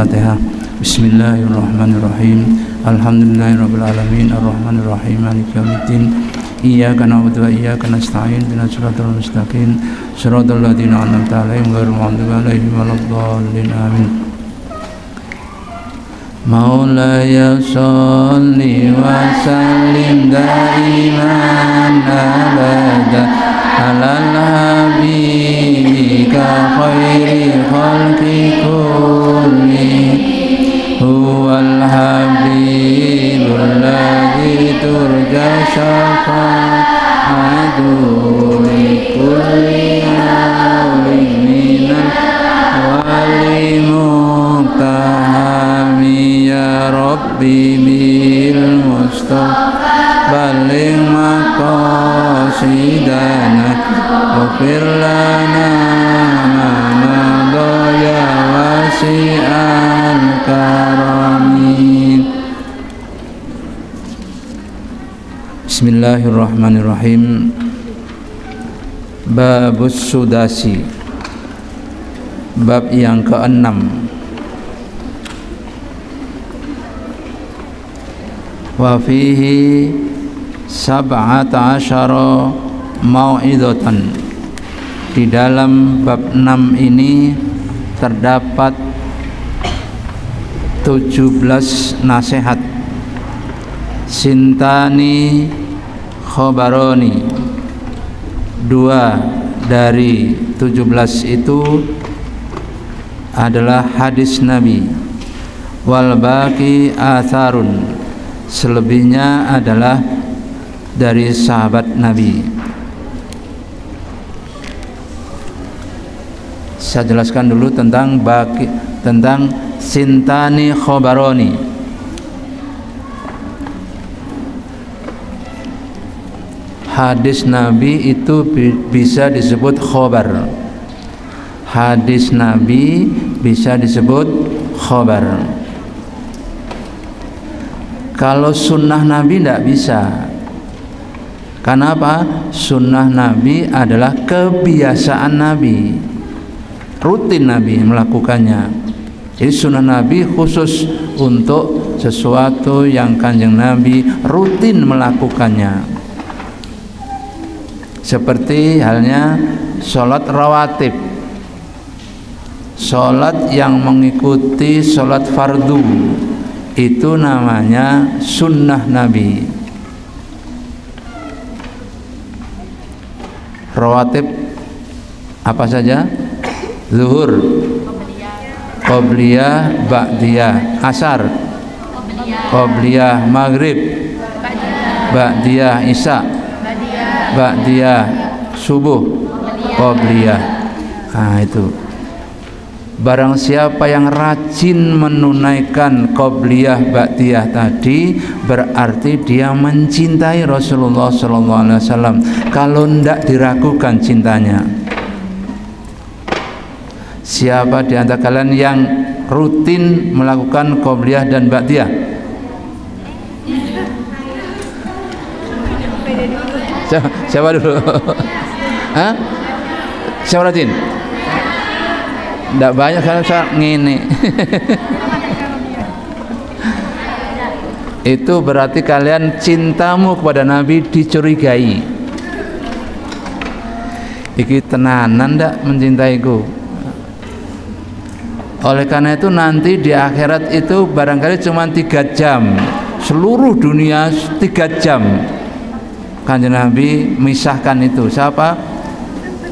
Al-Fatihah. Bismillahirrahmanirrahim. Alhamdulillahirabbil alamin arrahmanir rahim maliki yaumiddin. Iyyaka na'budu wa iyyaka nasta'in ihdinas siratal mustaqim siratal ladzina an'amta 'alaihim ghairil maghdubi 'alaihim waladdallin amin. Maulaya sholli wa sallim daiman abada alal habibika khairi khalqi kulli huwal habibul ladzi turja syafa'atu li kulli awlin minal wali muqtahami ya Rabbi bil Mustafa baligh maqasidana waghfir lana ma madaya wasi'al karami. Bismillahirrahmanirrahim. Babus sudasi, bab yang ke-6. Wa fihi sab'ata asyara mau'idatan. Di dalam bab 6 ini terdapat 17 nasihat. Sintani khobaroni, 2 dari 17 itu adalah hadis Nabi. Wal baqi atharun, selebihnya adalah dari sahabat Nabi. Saya jelaskan dulu tentang sintani khobaroni. Hadis Nabi itu bisa disebut khobar. Hadis Nabi bisa disebut khobar. Kalau sunnah Nabi tidak bisa. Karena apa? Sunnah Nabi adalah kebiasaan Nabi, rutin Nabi melakukannya. Jadi sunnah Nabi khusus untuk sesuatu yang kanjeng Nabi rutin melakukannya. Seperti halnya sholat rawatib, sholat yang mengikuti sholat fardu, itu namanya sunnah Nabi. Rawatib apa saja? Zuhur, qobliyah, ba'diyah, asar, qobliyah, maghrib, ba'diyah, isya, ba'diyah, subuh, qobliyah. Nah itu. Barang siapa yang rajin menunaikan qobliyah ba'diyah tadi, berarti dia mencintai Rasulullah SAW. Kalau tidak diragukan cintanya. Siapa di antara kalian yang rutin melakukan qobliyah dan ba'diyah? Siapa dulu? Hah? Siapa rajin? Tidak banyak kan saya ngene. Itu berarti kalian cintamu kepada Nabi dicurigai. Iki tenanan ndak mencintaiku. Oleh karena itu nanti di akhirat itu barangkali cuma 3 jam. Seluruh dunia 3 jam. Kanjeng Nabi misahkan itu. Siapa?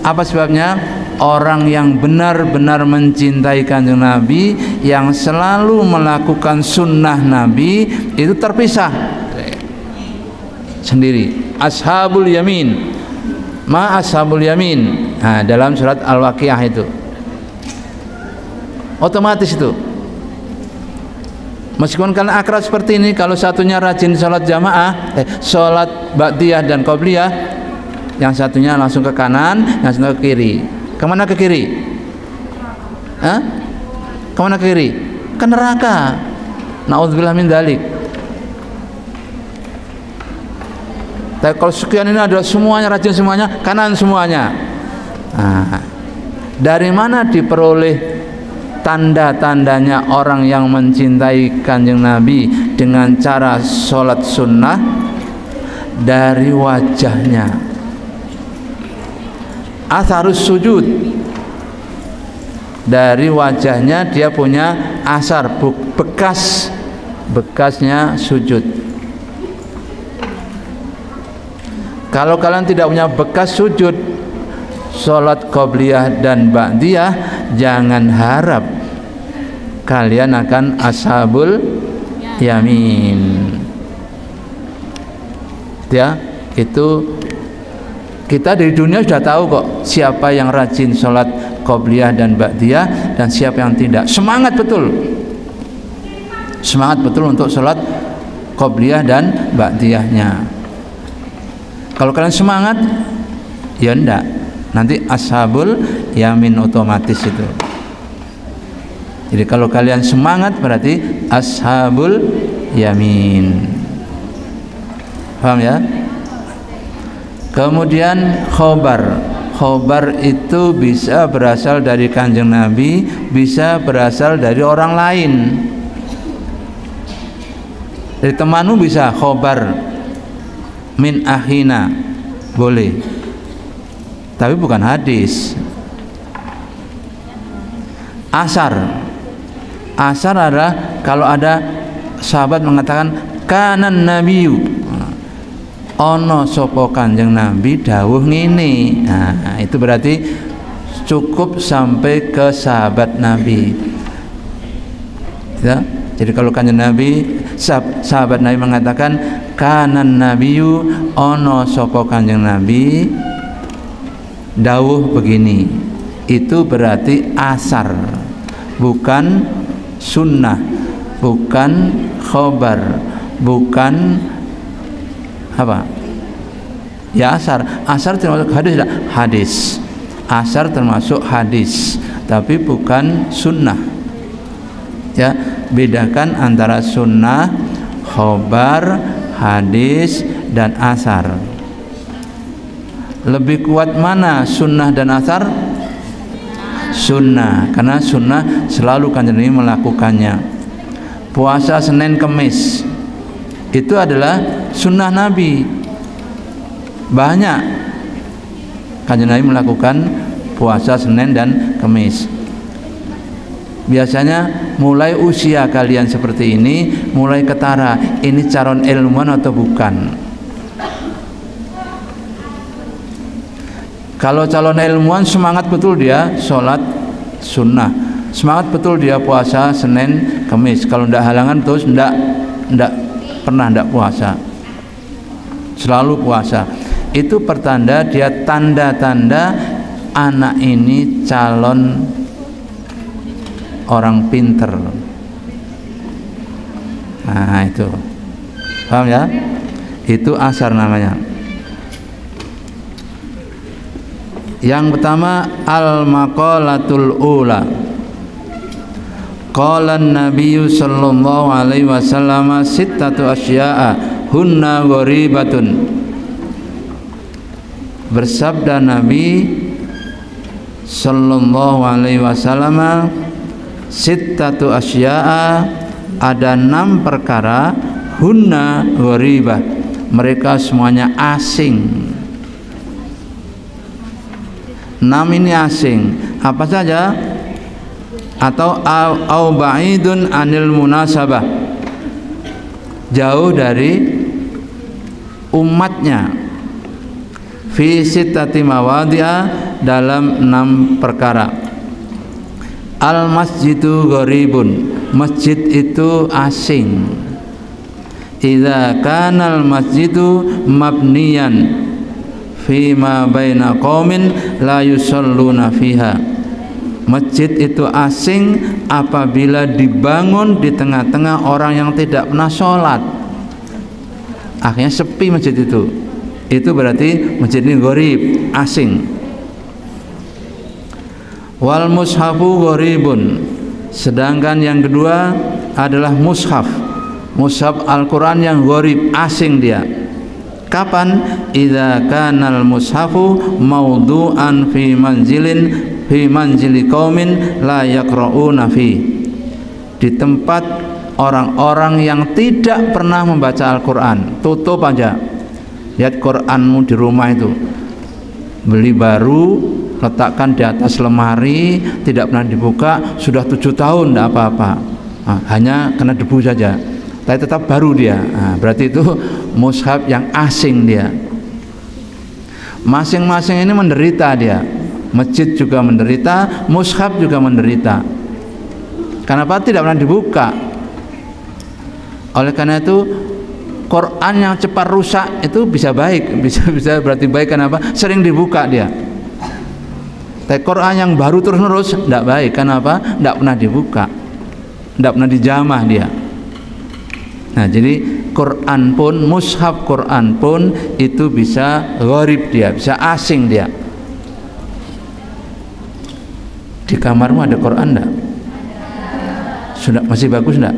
Apa sebabnya? Orang yang benar-benar mencintai kanjeng Nabi, yang selalu melakukan sunnah Nabi, itu terpisah sendiri. Ashabul yamin, ma ashabul yamin. Nah, dalam surat Al-Waqiah itu otomatis itu. Meskipun kalian akrab seperti ini, kalau satunya rajin sholat jamaah, sholat ba'diyah dan qobliyah, yang satunya langsung ke kanan, yang satunya ke kiri. Kemana ke kiri? Hah? Kemana ke kiri? Ke neraka. Na'udzubillah min dzalik. Tapi kalau sekian ini adalah semuanya rajin semuanya, kanan semuanya. Nah, dari mana diperoleh tanda-tandanya orang yang mencintai Kanjeng Nabi dengan cara sholat sunnah dari wajahnya. Atharus sujud, dari wajahnya dia punya asar, bekasnya sujud. Kalau kalian tidak punya bekas sujud sholat qobliyah dan ba'diyah, jangan harap kalian akan ashabul yamin. Ya, itu kita di dunia sudah tahu kok siapa yang rajin sholat qobliyah dan ba'diyah dan siapa yang tidak. Semangat betul untuk sholat qobliyah dan ba'diyahnya. Kalau kalian semangat, ya enggak, nanti ashabul yamin otomatis itu. Jadi kalau kalian semangat berarti ashabul yamin. Paham ya? Kemudian khobar itu bisa berasal dari Kanjeng Nabi, bisa berasal dari orang lain. Dari temanmu bisa khobar min akhina, boleh, tapi bukan hadis. Asar adalah kalau ada sahabat mengatakan kanan nabiyu, ono sopo Kanjeng Nabi dawuh ngene. Nah, itu berarti cukup sampai ke sahabat Nabi. Ya, jadi kalau Kanjeng Nabi, sahabat Nabi mengatakan kanan nabiyu, ono sopo Kanjeng Nabi dawuh begini, itu berarti asar, bukan sunnah, bukan khobar, bukan apa ya, asar termasuk hadis, hadis asar termasuk hadis tapi bukan sunnah. Ya, bedakan antara sunnah, khobar, hadis dan asar. Lebih kuat mana sunnah dan asar? Sunnah, karena sunnah selalu Kanjeng Nabi melakukannya. Puasa Senin Kemis itu adalah sunnah Nabi. Banyak Kanjeng Nabi melakukan puasa Senin dan Kemis. Biasanya mulai usia kalian seperti ini, mulai ketara ini calon ilmuwan atau bukan. Kalau calon ilmuwan semangat betul dia sholat sunnah, semangat betul dia puasa Senin Kemis. Kalau ndak halangan terus ndak pernah ndak puasa, selalu puasa. Itu pertanda dia, tanda-tanda anak ini calon orang pinter. Nah itu, paham ya? Itu asar namanya. Yang pertama al-maqalatul ula. Qala an-nabiyyu sallallahu alaihi wasallam sittatu asya'a hunna gharibatun. Bersabda Nabi sallallahu alaihi wasallam, sittatu asya'a, ada 6 perkara, hunna gharibah, mereka semuanya asing. 6 ini asing, apa saja? Atau au ba'idun anil munasabah, jauh dari umatnya. Fi sittati mawadhi'a, dalam 6 perkara. Al masjidu gharibun, masjid itu asing. Idza kanal masjidu mabniyan fima baina qaumin la yusalluna fiha. Masjid itu asing apabila dibangun di tengah-tengah orang yang tidak pernah sholat. Akhirnya sepi masjid itu. Itu berarti masjid ini gharib, asing. Wal mushafu gharibun, sedangkan yang kedua adalah mushaf. Mushaf Al-Quran yang gharib, asing dia. Kapan? Idza kanal mushafu maudu'an fi manzilin fi manzili qaumin la yaqra'una fi, di tempat orang-orang yang tidak pernah membaca Al-Quran. Tutup aja, lihat Quranmu di rumah itu, beli baru, letakkan di atas lemari, tidak pernah dibuka, sudah 7 tahun tidak apa-apa, hanya kena debu saja, tapi tetap baru dia. Berarti itu mushaf yang asing dia. Masing-masing ini menderita dia. Masjid juga menderita, mushaf juga menderita. Kenapa? Tidak pernah dibuka. Oleh karena itu Quran yang cepat rusak itu bisa baik, bisa berarti baik. Kenapa? Sering dibuka dia. Tapi Quran yang baru terus-menerus tidak baik. Kenapa? Tidak pernah dibuka, tidak pernah dijamah dia. Nah, jadi Quran pun, mushaf Quran pun itu bisa gharib dia, bisa asing dia. Di kamarmu ada Quran enggak? Sudah masih bagus enggak?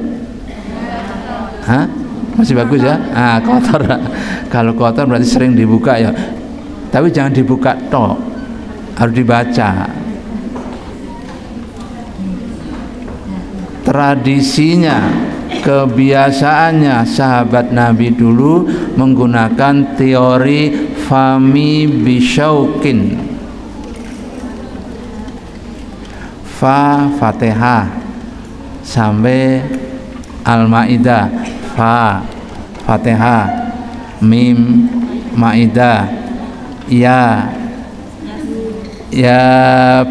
Hah? Masih bagus ya? Kotor. Kalau kotor berarti sering dibuka ya. Tapi jangan dibuka tok, harus dibaca. Tradisinya, kebiasaannya sahabat Nabi dulu menggunakan teori fami bisyaukin. Fa Fatihah sampai Al-Maidah, fa Fatihah, mim Maidah, ya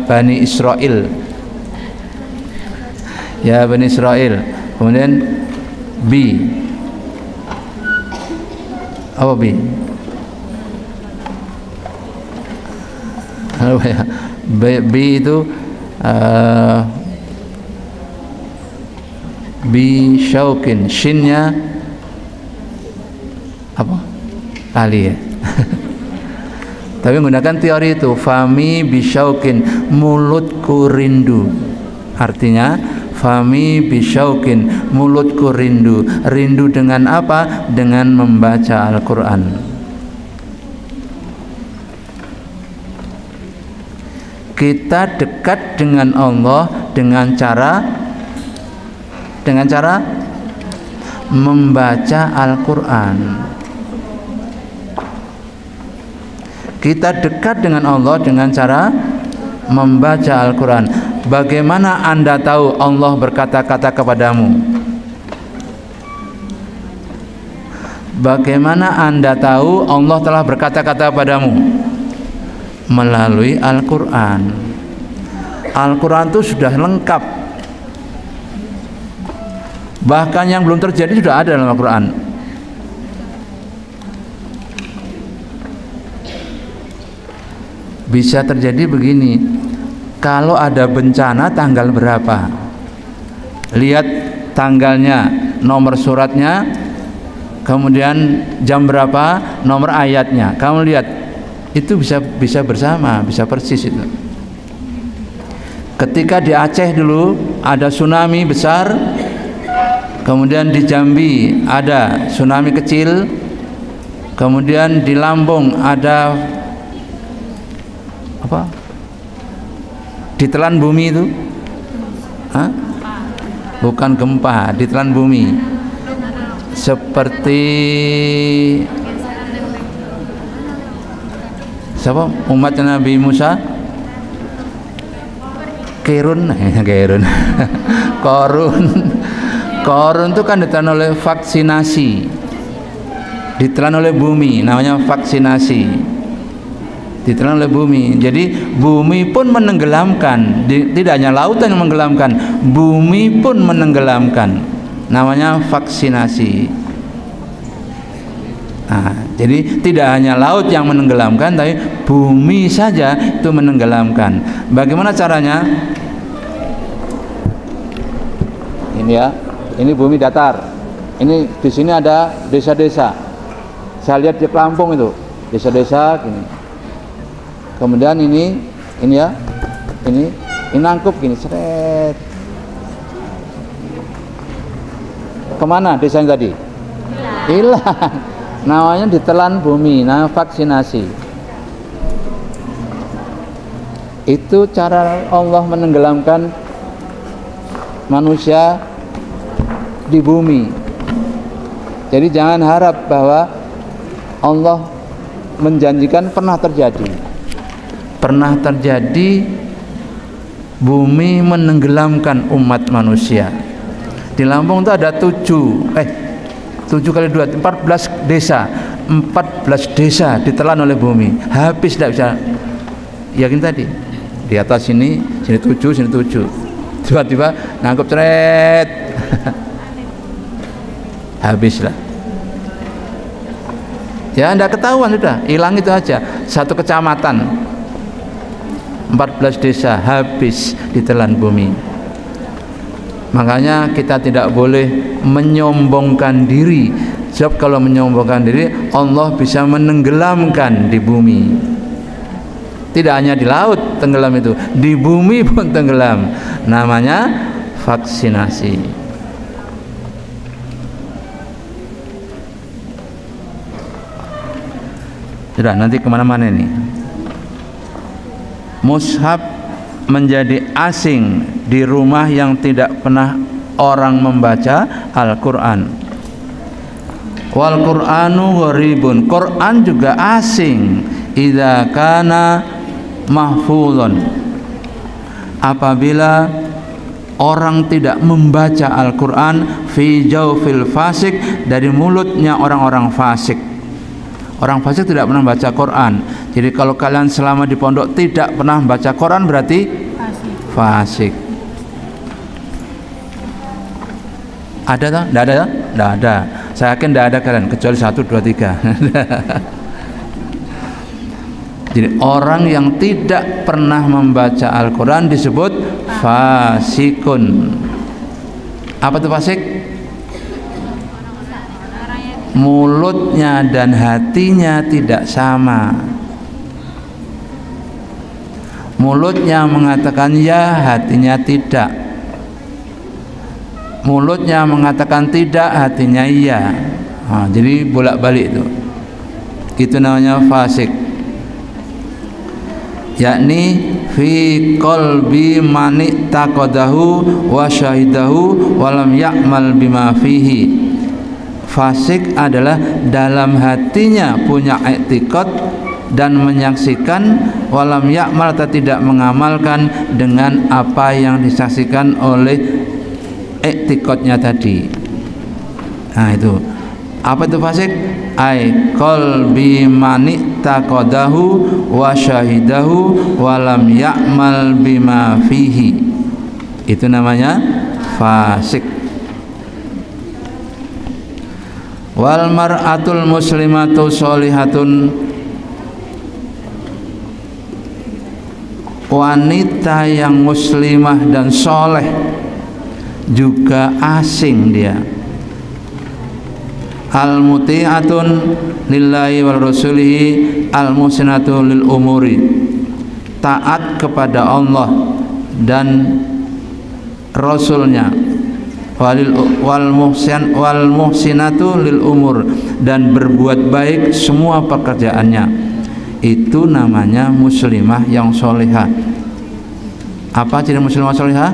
Bani Israel, ya Bani Israel. Kemudian B, apa B? Apa ya? B itu bi syaukin, shinnya apa? Kali ya. Tapi menggunakan teori itu, fami bi syaukin, mulutku rindu. Artinya fami bisyaukin, mulutku rindu. Rindu dengan apa? Dengan membaca Al-Quran. Kita dekat dengan Allah dengan cara membaca Al-Quran. Kita dekat dengan Allah dengan cara membaca Al-Quran. Bagaimana Anda tahu Allah berkata-kata kepadamu? Bagaimana Anda tahu Allah telah berkata-kata kepadamu? Melalui Al-Quran. Al-Quran itu sudah lengkap. Bahkan yang belum terjadi sudah ada dalam Al-Quran. Bisa terjadi begini, kalau ada bencana tanggal berapa, lihat tanggalnya, nomor suratnya, kemudian jam berapa, nomor ayatnya, kamu lihat, itu bisa bersama, bisa persis itu. Ketika di Aceh dulu ada tsunami besar, kemudian di Jambi ada tsunami kecil, kemudian di Lampung ada apa? Ditelan bumi itu? Hah? Bukan gempa, ditelan bumi. Seperti siapa? Umatnya Nabi Musa? Korun. Korun itu kan ditelan oleh vaksinasi, ditelan oleh bumi, namanya vaksinasi, ditelan oleh bumi. Jadi bumi pun menenggelamkan, tidak hanya lautan yang menenggelamkan, bumi pun menenggelamkan, namanya vaksinasi. Nah, jadi tidak hanya laut yang menenggelamkan, tapi bumi saja itu menenggelamkan. Bagaimana caranya? Ini ya, ini bumi datar. Ini di sini ada desa-desa. Saya lihat di Lampung itu, desa-desa gini. Kemudian ini ya, ini nangkup gini, seret. Kemana desanya tadi? Hilang. Namanya ditelan bumi, namanya vaksinasi. Itu cara Allah menenggelamkan manusia di bumi. Jadi jangan harap bahwa Allah menjanjikan pernah terjadi. Pernah terjadi bumi menenggelamkan umat manusia. Di Lampung itu ada 7 kali 2 14 desa. 14 desa ditelan oleh bumi. Habis tidak bisa. Yakin tadi. Di atas sini 7, sini 7. Tiba-tiba nangkep ceret. Habislah. Ya anda ketahuan sudah, hilang itu aja. Satu kecamatan 14 desa habis ditelan bumi. Makanya kita tidak boleh menyombongkan diri. Sebab kalau menyombongkan diri, Allah bisa menenggelamkan di bumi. Tidak hanya di laut tenggelam itu, di bumi pun tenggelam. Namanya vaksinasi. Sudah, nanti kemana-mana ini. Mushaf menjadi asing di rumah yang tidak pernah orang membaca Al-Quran. Wal Qur'anu gharibun. Quran juga asing. Idza kana mahfuzun. Apabila orang tidak membaca Al-Quran fi jawfil fasik, dari mulutnya orang-orang fasik. Orang fasik tidak pernah baca Quran. Jadi kalau kalian selama di pondok tidak pernah baca Quran berarti fasik. Ada tak? Tidak ada? Tidak ada. Saya yakin tidak ada kalian kecuali 1, 2, 3. Jadi orang yang tidak pernah membaca Al-Quran disebut fasikun. Apa itu fasik? Mulutnya dan hatinya tidak sama. Mulutnya mengatakan ya, hatinya tidak. Mulutnya mengatakan tidak, hatinya iya. Jadi bolak-balik itu. Itu namanya fasik. Yakni fi qalbi man taqadahu wa syahidahu wa lam ya'mal bima fihi. Fasik adalah dalam hatinya punya i'tiqad dan menyaksikan, walam ya'mal, tidak mengamalkan dengan apa yang disaksikan oleh i'tiqadnya tadi. Nah itu. Apa itu fasik? Ai qalbi man taqadahu wa syahidahu wa lam ya'mal bima fihi. Itu namanya fasik. Wal mar'atul muslimatu sholihatun. Wanita yang muslimah dan soleh juga asing dia. Al muti'atun lillahi wal rasulihi al muhsinatu lil umuri. Taat kepada Allah dan Rasulnya. Wal muhsinatu lil umur, dan berbuat baik semua pekerjaannya. Itu namanya muslimah yang solehah. Apa ciri muslimah solehah?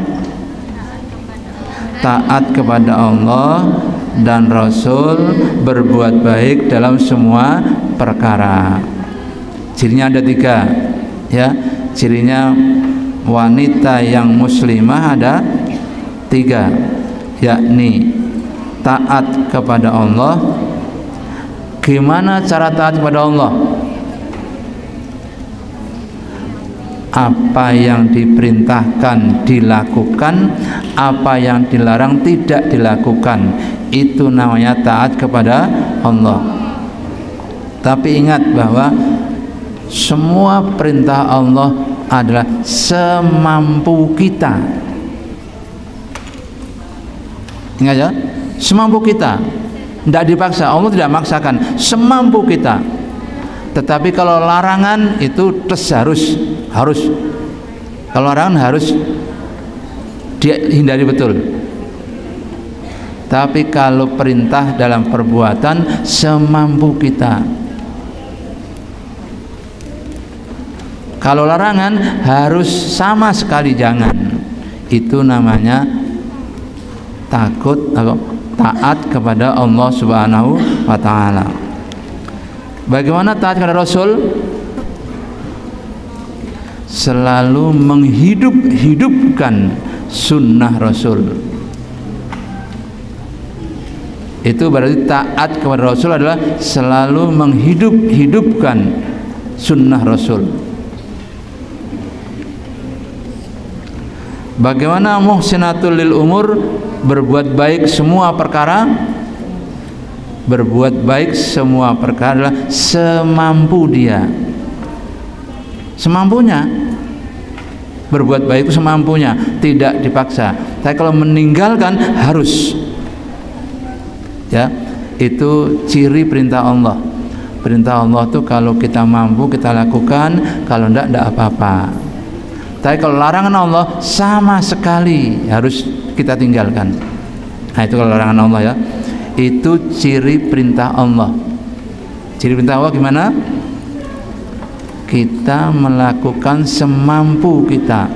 Taat kepada Allah dan Rasul, berbuat baik dalam semua perkara. Cirinya ada 3 ya. Cirinya wanita yang muslimah ada 3, yakni taat kepada Allah. Gimana cara taat kepada Allah? Apa yang diperintahkan dilakukan, apa yang dilarang tidak dilakukan. Itu namanya taat kepada Allah. Tapi ingat bahwa semua perintah Allah adalah semampu kita. Ingat ya, semampu kita, tidak dipaksa. Allah tidak maksakan, semampu kita. Tetapi kalau larangan itu harus. Kalau larangan harus dihindari betul. Tapi kalau perintah dalam perbuatan semampu kita. Kalau larangan harus sama sekali jangan. Itu namanya takut atau taat kepada Allah Subhanahu wa taala. Bagaimana taat kepada Rasul? Selalu menghidupkan sunnah Rasul. Itu berarti taat kepada Rasul adalah selalu menghidupkan sunnah Rasul. Bagaimana muhsinatul lil umur, berbuat baik semua perkara? Berbuat baik semua perkara adalah semampu dia, semampunya. Berbuat baik itu semampunya, tidak dipaksa. Tapi kalau meninggalkan harus, ya, itu ciri perintah Allah. Perintah Allah itu kalau kita mampu kita lakukan, kalau tidak apa-apa. Tapi kalau larangan Allah sama sekali harus kita tinggalkan. Nah, itu kalau larangan Allah, ya. Itu ciri perintah Allah. Ciri perintah Allah gimana? Kita melakukan semampu kita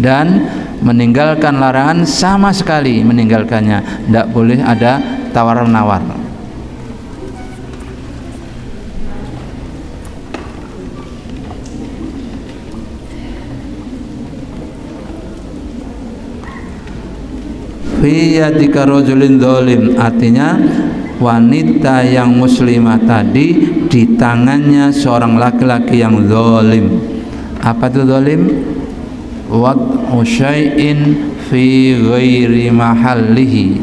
dan meninggalkan larangan sama sekali meninggalkannya. Tidak boleh ada tawar-menawar. Fi yadika rajulin zalim, artinya wanita yang muslimah tadi di tangannya seorang laki-laki yang zalim. Apa itu zalim? Wad'u syai'in fi ghairi mahallihi.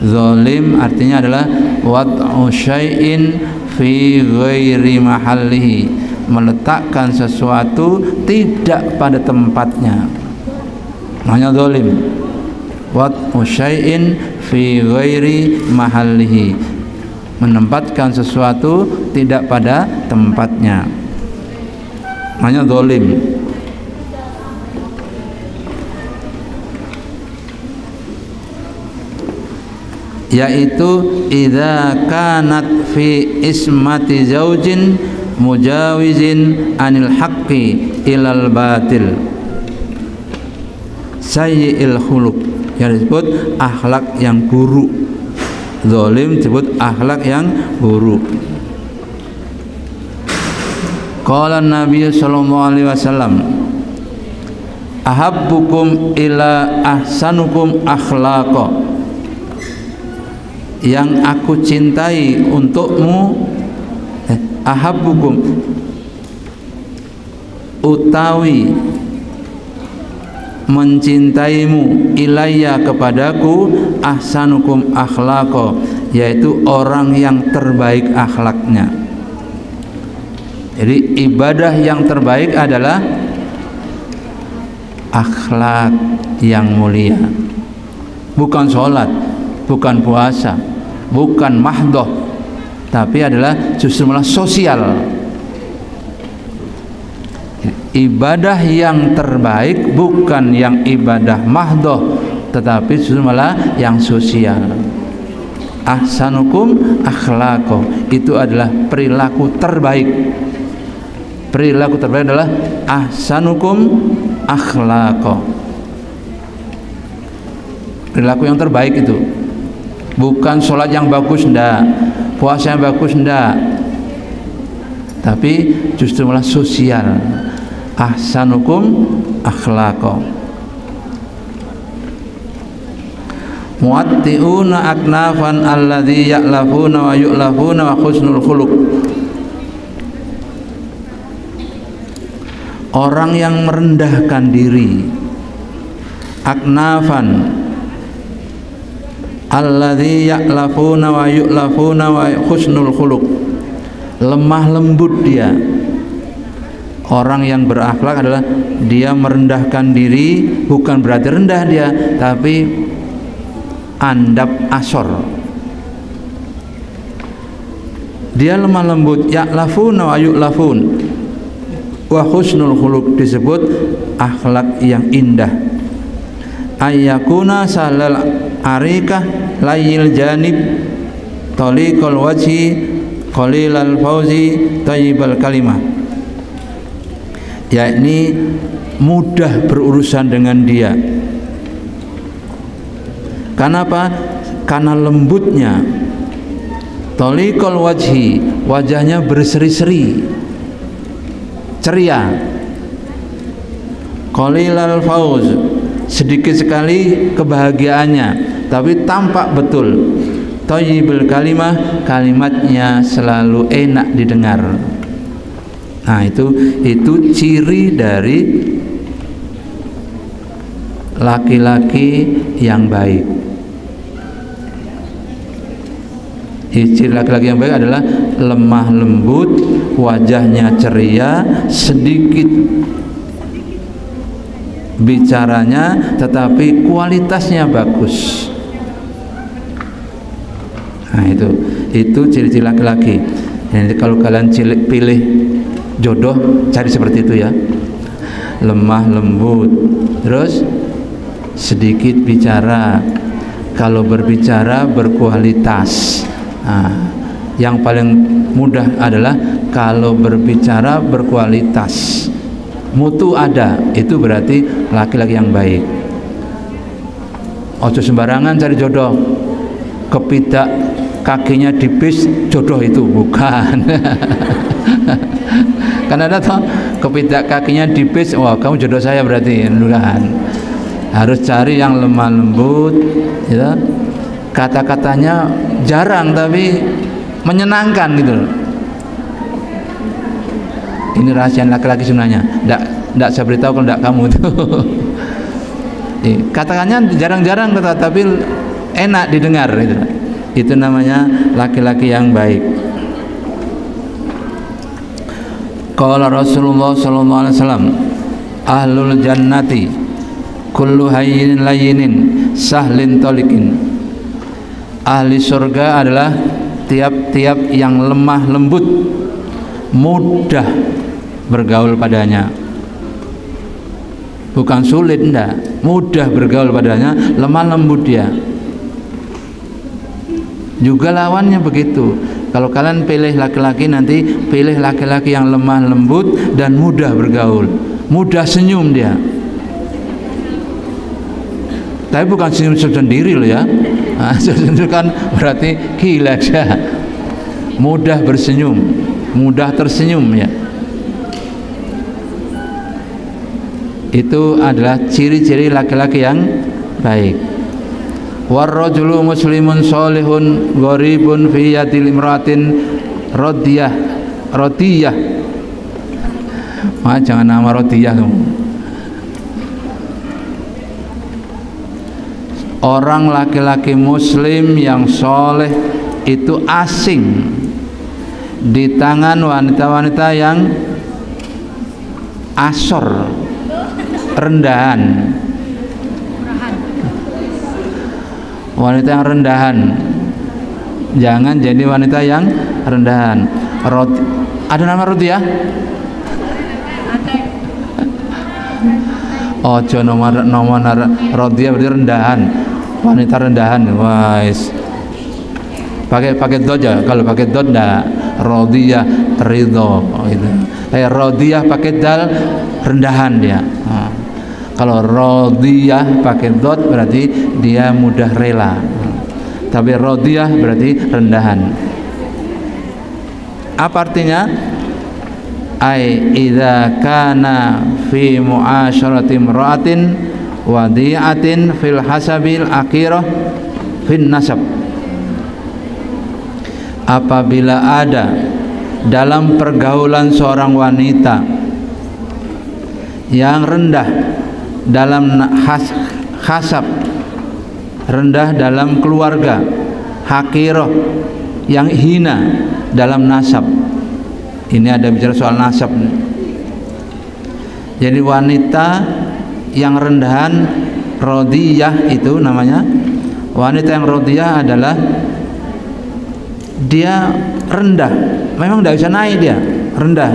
Zalim artinya adalah wad'u syai'in fi ghairi mahallihi, meletakkan sesuatu tidak pada tempatnya. Namanya zalim. Wad'u syai'in fi ghairi mahallihi, menempatkan sesuatu tidak pada tempatnya. Namanya zalim. Yaitu idza kanat fi ismati zaujin mujawizin anil haqqi ilal batil sayyi'il khuluq, yang disebut akhlak yang buruk. Zalim disebut akhlak yang buruk. Qala Nabi sallallahu alaihi wasallam, ahabbukum ila ahsanukum akhlaqa, yang aku cintai untukmu, ahabbukum utawi mencintaimu, ilayya kepadaku, ahsanukum akhlaqa, yaitu orang yang terbaik akhlaknya. Jadi ibadah yang terbaik adalah akhlak yang mulia. Bukan sholat, bukan puasa, bukan mahdoh, tapi adalah justru malah sosial. Ibadah yang terbaik bukan yang ibadah mahdoh, tetapi justru malah yang sosial. Ahsanukum akhlaqo, itu adalah perilaku terbaik. Perilaku terbaik adalah ahsanukum akhlaqo. Perilaku yang terbaik itu bukan sholat yang bagus, ndak, puasa yang bagus, ndak, tapi justru malah sosial. Ahsanukum akhlaqo. Muatti'una aknafan alladhi ya'lafuna wa yu'lafuna wa khusnul khuluq. Orang yang merendahkan diri. Aknafan alladhi ya'lafuna wa yu'lafuna wa khusnul khuluq. Lemah lembut dia. Orang yang berakhlak adalah dia merendahkan diri, bukan berarti rendah dia, tapi andap asor. Dia lemah lembut, ya'lafuna wa yu'lafun. Wa husnul khuluq disebut akhlak yang indah. Ayyakuna salal arikah layil janib taliqal wajhi qalilal fauzi thayyibal kalimah. yakni mudah berurusan dengan dia. Karena apa? Karena lembutnya. Toliqul wajhi, wajahnya berseri-seri, ceria. Qalilal fauz, sedikit sekali kebahagiaannya, tapi tampak betul. Thayyibul kalimah, kalimatnya selalu enak didengar. Nah, itu ciri dari laki-laki yang baik. Ciri laki-laki yang baik adalah lemah lembut, wajahnya ceria, sedikit bicaranya tetapi kualitasnya bagus. Nah, itu ciri-ciri laki-laki. Jadi kalau kalian pilih jodoh, cari seperti itu ya. Lemah lembut, terus sedikit bicara. Kalau berbicara berkualitas. Nah, yang paling mudah adalah kalau berbicara berkualitas, mutu ada, itu berarti laki-laki yang baik. Ojo sembarangan cari jodoh, kepidak kakinya di bis, jodoh itu bukan. Karena ada toh kepidak kakinya di bis, wah kamu jodoh saya berarti, bukan. Harus cari yang lemah lembut, ya. Kata-katanya jarang tapi menyenangkan gitu. Ini rahasia laki-laki sebenarnya. Nggak saya beritahu kalau nggak kamu tuh. Katakannya jarang-jarang tapi enak didengar gitu. Itu namanya laki-laki yang baik. Qala Rasulullah sallallahu alaihi wasallam, ahlul jannati kullu hayyin layyinin sahlin tolikin. Ahli surga adalah tiap-tiap yang lemah lembut, mudah bergaul padanya. Bukan sulit, enggak, mudah bergaul padanya, lemah lembut dia. Juga lawannya begitu. Kalau kalian pilih laki-laki, nanti pilih laki-laki yang lemah lembut dan mudah bergaul, mudah senyum dia. Tapi bukan senyum sendiri loh ya. Nah, senyum kan berarti gila dia. Mudah bersenyum, mudah tersenyum ya. Itu adalah ciri-ciri laki-laki yang baik. Warrajulu muslimun sholihun gharibun fi yadil imratin radiyah. Jangan nama radiyah kamu. Orang laki-laki muslim yang soleh itu asing di tangan wanita-wanita yang asor, rendahan. Wanita yang rendahan. Jangan jadi wanita yang rendahan. Ada nama Rodiyah? Ojo nomor Rodiyah berarti rendahan. Wanita rendahan. Wais. Pakai dot ya. Kalau pakai dot enggak Rodiyah ridho gitu. Rodiyah pakai dal, rendahan dia. Kalau Rodiyah pakai dot berarti dia mudah rela. Tapi Rodiyah berarti rendahan. Apa artinya? Ai idza kana fi mu'asyarati imra'atin wadi'atin fil hasabil akhirah fin nasab. Apabila ada dalam pergaulan seorang wanita yang rendah dalam hasab, rendah dalam keluarga, hakirah, yang hina dalam nasab. Ini ada bicara soal nasab. Jadi wanita yang rendahan, rodiyah itu namanya. Wanita yang rodiyah adalah dia rendah, memang tidak bisa naik, dia rendah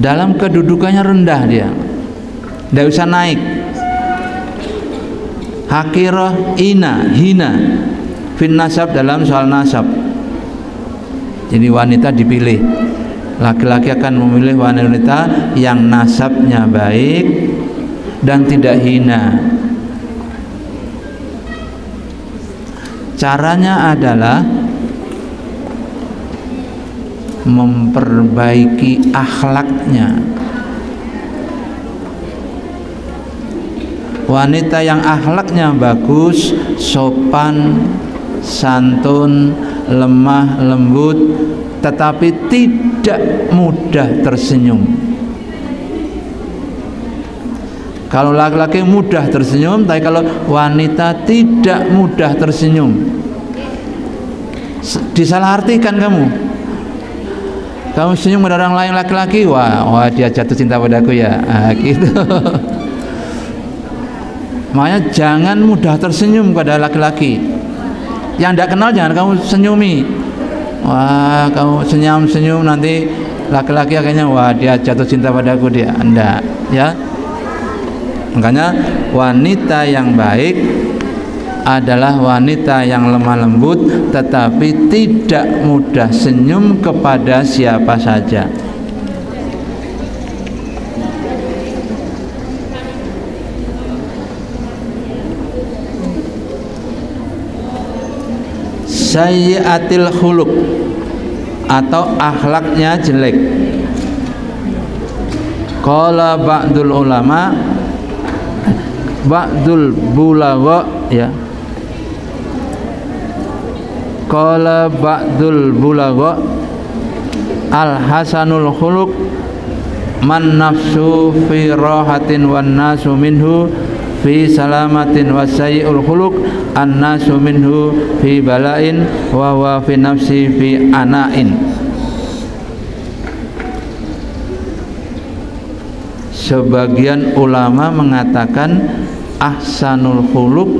dalam kedudukannya, rendah dia, tidak bisa naik. Hakirah, hina fin nasab, dalam soal nasab. Jadi wanita dipilih, laki-laki akan memilih wanita yang nasabnya baik dan tidak hina. Caranya adalah memperbaiki akhlaknya. Wanita yang akhlaknya bagus, sopan, santun, lemah lembut, tetapi tidak mudah tersenyum. Kalau laki-laki mudah tersenyum, tapi kalau wanita tidak mudah tersenyum, disalahartikan kamu. Kamu senyum pada orang lain laki-laki, wah dia jatuh cinta padaku ya, gitu. Makanya jangan mudah tersenyum pada laki-laki. Yang tidak kenal jangan kamu senyumi. Wah, kamu senyum nanti laki-laki akhirnya wah dia jatuh cinta padaku dia. Enggak, ya. Makanya wanita yang baik adalah wanita yang lemah lembut tetapi tidak mudah senyum kepada siapa saja. Sayyiatil khuluq atau akhlaknya jelek. Qala ba'dul ulama, ba'dul bulagha, ya. Qala ba'dul bulagha al hasanul khuluq man nafsu fi rahatin wan nasu minhu fi salamatin wa sayyi'ul khuluq an nasu minhu fi bala'in wa huwa fi nafsi fi ana'in. Sebagian ulama mengatakan ahsanul khuluq,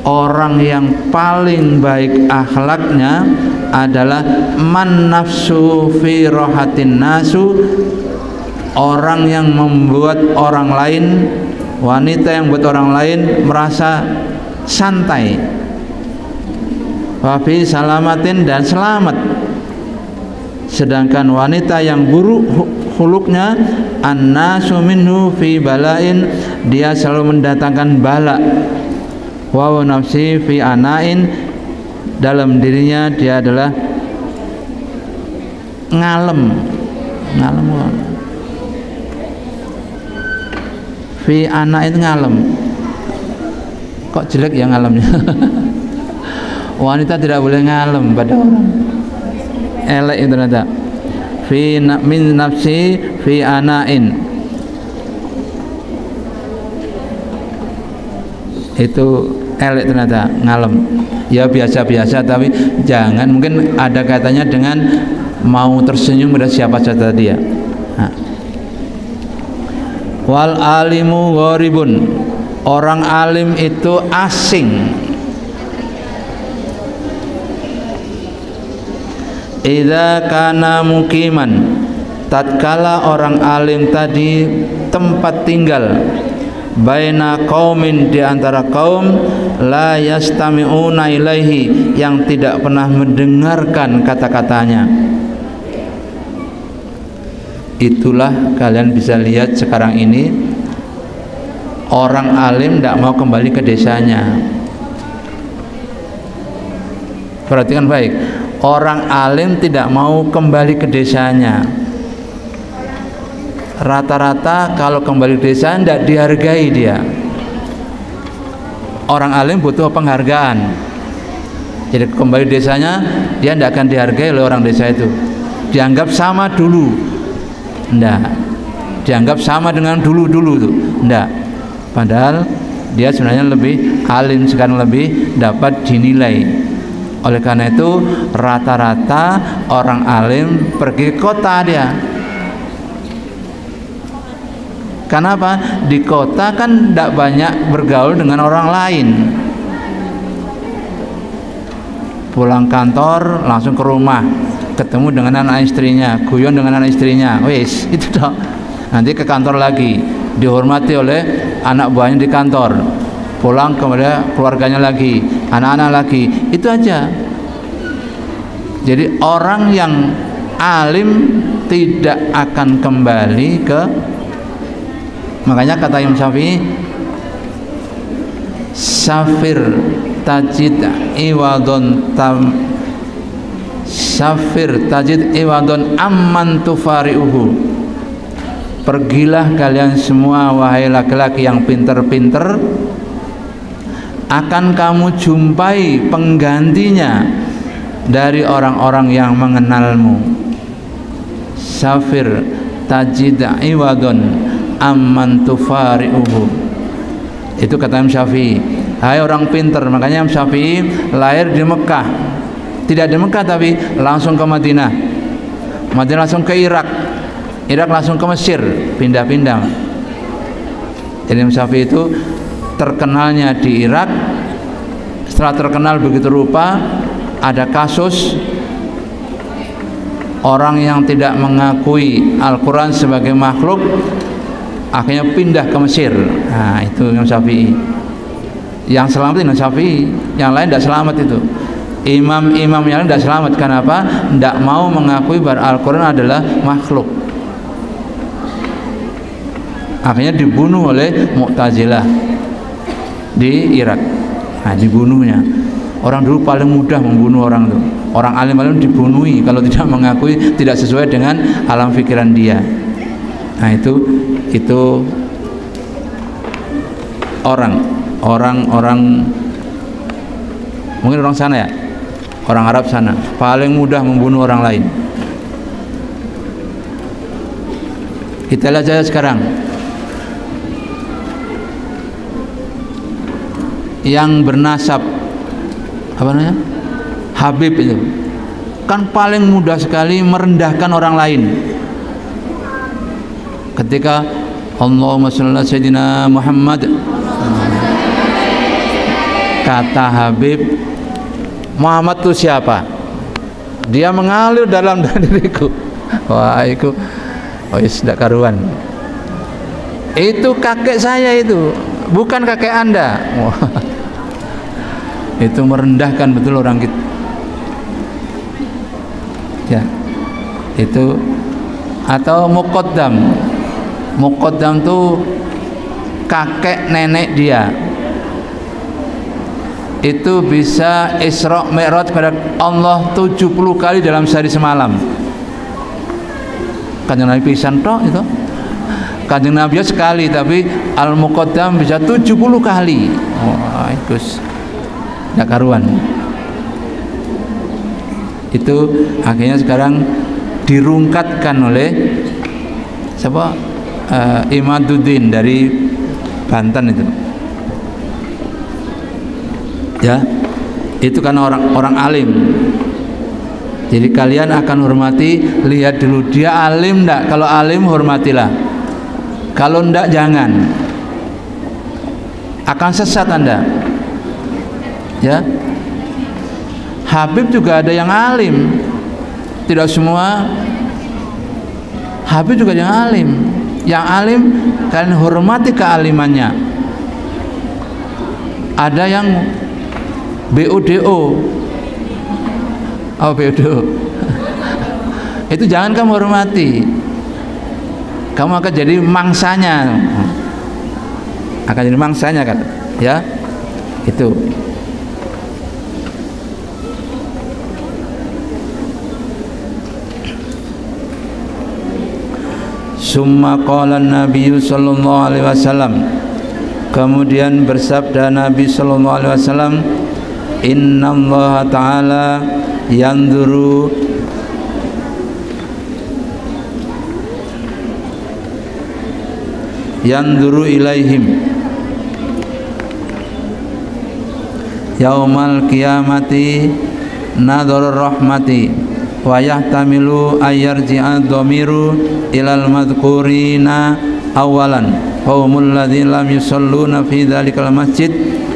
orang yang paling baik akhlaknya adalah man nafsu fi rahatin nasu, orang yang membuat orang lain, wanita yang buat orang lain merasa santai, wa fi salamatin, dan selamat. Sedangkan wanita yang buruk khuluknya annasu minhu fi bala'in, dia selalu mendatangkan bala, wa nafsi fi ana'in, dalam dirinya dia adalah ngalem fi ana'in, ngalem. Kok jelek ya ngalemnya? Wanita tidak boleh ngalem pada orang, elek itu ternyata. Fi min nafsi fi ana'in, itu elek ternyata, ngalem. Ya biasa-biasa, tapi jangan, mungkin ada kaitannya dengan mau tersenyum pada siapa saja dia. Wal alimu gharibun, orang alim itu asing. Idza kana mukiman, tatkala orang alim tadi tempat tinggal, baina qaumin, di antara kaum, la yastami'una ilaihi, yang tidak pernah mendengarkan kata-katanya. Itulah kalian bisa lihat sekarang ini orang alim tidak mau kembali ke desanya. Perhatikan baik, orang alim tidak mau kembali ke desanya. Rata-rata kalau kembali ke desa tidak dihargai dia. Orang alim butuh penghargaan. Jadi kembali desanya dia tidak akan dihargai oleh orang desa itu. Dianggap sama dulu, tidak. Dianggap sama dengan dulu-dulu tuh, tidak. Padahal dia sebenarnya lebih alim, sekarang lebih dapat dinilai. Oleh karena itu rata-rata orang alim pergi ke kota dia. Kenapa? Di kota kan tidak banyak bergaul dengan orang lain. Pulang kantor langsung ke rumah, ketemu dengan anak istrinya, guyon dengan anak istrinya, wis itu toh. Nanti ke kantor lagi, dihormati oleh anak buahnya di kantor. Pulang kepada keluarganya lagi, anak-anak lagi, itu aja. Jadi orang yang alim tidak akan kembali ke, makanya kata Imam Syafi'i, safir tajid iwadon safir tajid iwadon amman tufari'uhu. Pergilah kalian semua wahai laki-laki yang pinter-pinter, akan kamu jumpai penggantinya dari orang-orang yang mengenalmu. Safir tajid iwadon amman tufari'uhu. Itu kata Imam Syafi'i. Hai orang pinter, makanya Imam Syafi'i lahir di Mekah. Tidak di Mekah tapi langsung ke Madinah. Madinah langsung ke Irak. Irak langsung ke Mesir, pindah-pindah. Jadi Imam Syafi'i itu terkenalnya di Irak. Setelah terkenal begitu rupa, ada kasus orang yang tidak mengakui Al-Quran sebagai makhluk, akhirnya pindah ke Mesir. Nah, itu Imam Syafi'i. Yang selamat Imam Syafi'i, yang lain tidak selamat itu. Imam-imam yang lain tidak selamat. Kenapa? Tidak mau mengakui bahwa Al-Quran adalah makhluk. Akhirnya dibunuh oleh Mu'tazilah di Irak. Nah, dibunuhnya. Orang dulu paling mudah membunuh orang itu. Orang alim-alim dibunuhi kalau tidak mengakui, tidak sesuai dengan alam pikiran dia. Nah, itu orang mungkin orang sana ya, orang Arab sana paling mudah membunuh orang lain. Kita lihat saja sekarang yang bernasab apa namanya, Habib itu kan paling mudah sekali merendahkan orang lain. Ketika Allahumma shalli ala sayyidina Muhammad, kata Habib, Muhammad itu siapa? Dia mengalir dalam diriku. Wah, itu tidak karuan. Itu kakek saya itu, bukan kakek Anda. Wah, itu merendahkan betul orang kita. Ya, itu. Atau muqaddam. Muqaddam itu kakek nenek dia. Itu bisa Isra Mi'raj kepada Allah 70 kali dalam sehari semalam. Kanjeng Nabi pisan tok itu. Kanjeng Nabi sekali, tapi Al-Muqaddam bisa 70 kali. Wah, itu tidak karuan. Itu akhirnya sekarang dirungkatkan oleh siapa? Imaduddin dari Banten itu. Ya, itu kan orang alim. Jadi kalian akan hormati, lihat dulu dia alim enggak. Kalau alim hormatilah. Kalau enggak jangan. Akan sesat Anda. Ya. Habib juga ada yang alim. Tidak semua Habib juga yang alim. Yang alim kalian hormati kealimannya. Ada yang BODO. Oh, BODO. Itu jangan kamu hormati. Kamu akan jadi mangsanya. Akan jadi mangsanya kan? Ya. Itu. Summa qala Nabi sallallahu alaihi wasallam. Kemudian bersabda Nabi sallallahu alaihi wasallam, Inna Allah Ta'ala yanzuru ilaihim yaumal qiyamati nadhar rahmati wa yahtamilu ayyarji'a dhamiru ilal madhkurina awalan qaumul ladzina lam yusalluna fi dzalikal masjid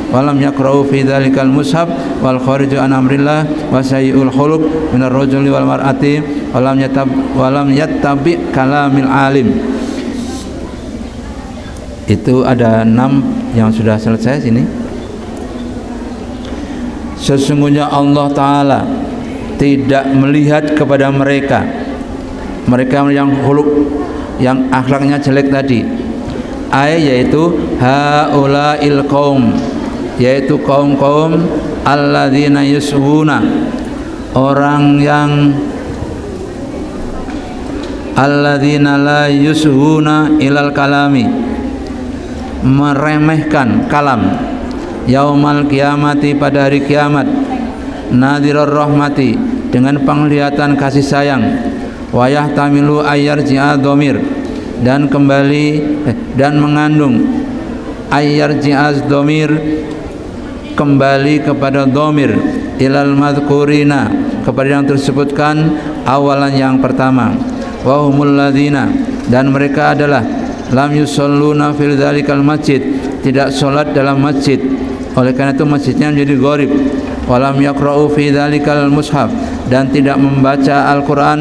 walam yaqra'u fi dzalikal mushaf wal khariju an amrillah wa sayyul khuluq minar rajuli wal mar'ati walam yattabi kalamil alim. Itu ada 6 yang sudah selesai sini. sesungguhnya Allah Ta'ala tidak melihat kepada mereka yang khuluq, yang akhlaknya jelek tadi, yaitu haula'il qaum, yaitu kaum-kaum alladzina yus'una, orang yang alladzina la yus'una ilal kalami, meremehkan kalam, yaumal kiamati, pada hari kiamat, nadhirur rahmati, dengan penglihatan kasih sayang, wayah tamilu ayyarji'a dhamir, dan kembali dan mengandung ayyarji'a dhamir, kembali kepada dhamir, ilal madhkurina, kepada yang tersebutkan awalan yang pertama, wa humul ladzina, dan mereka adalah lam yusalluna fil dzalikal masjid, tidak sholat dalam masjid, oleh karena itu masjidnya menjadi gharib, walam yaqra'u fi dzalikal mushaf, dan tidak membaca Al-Qur'an,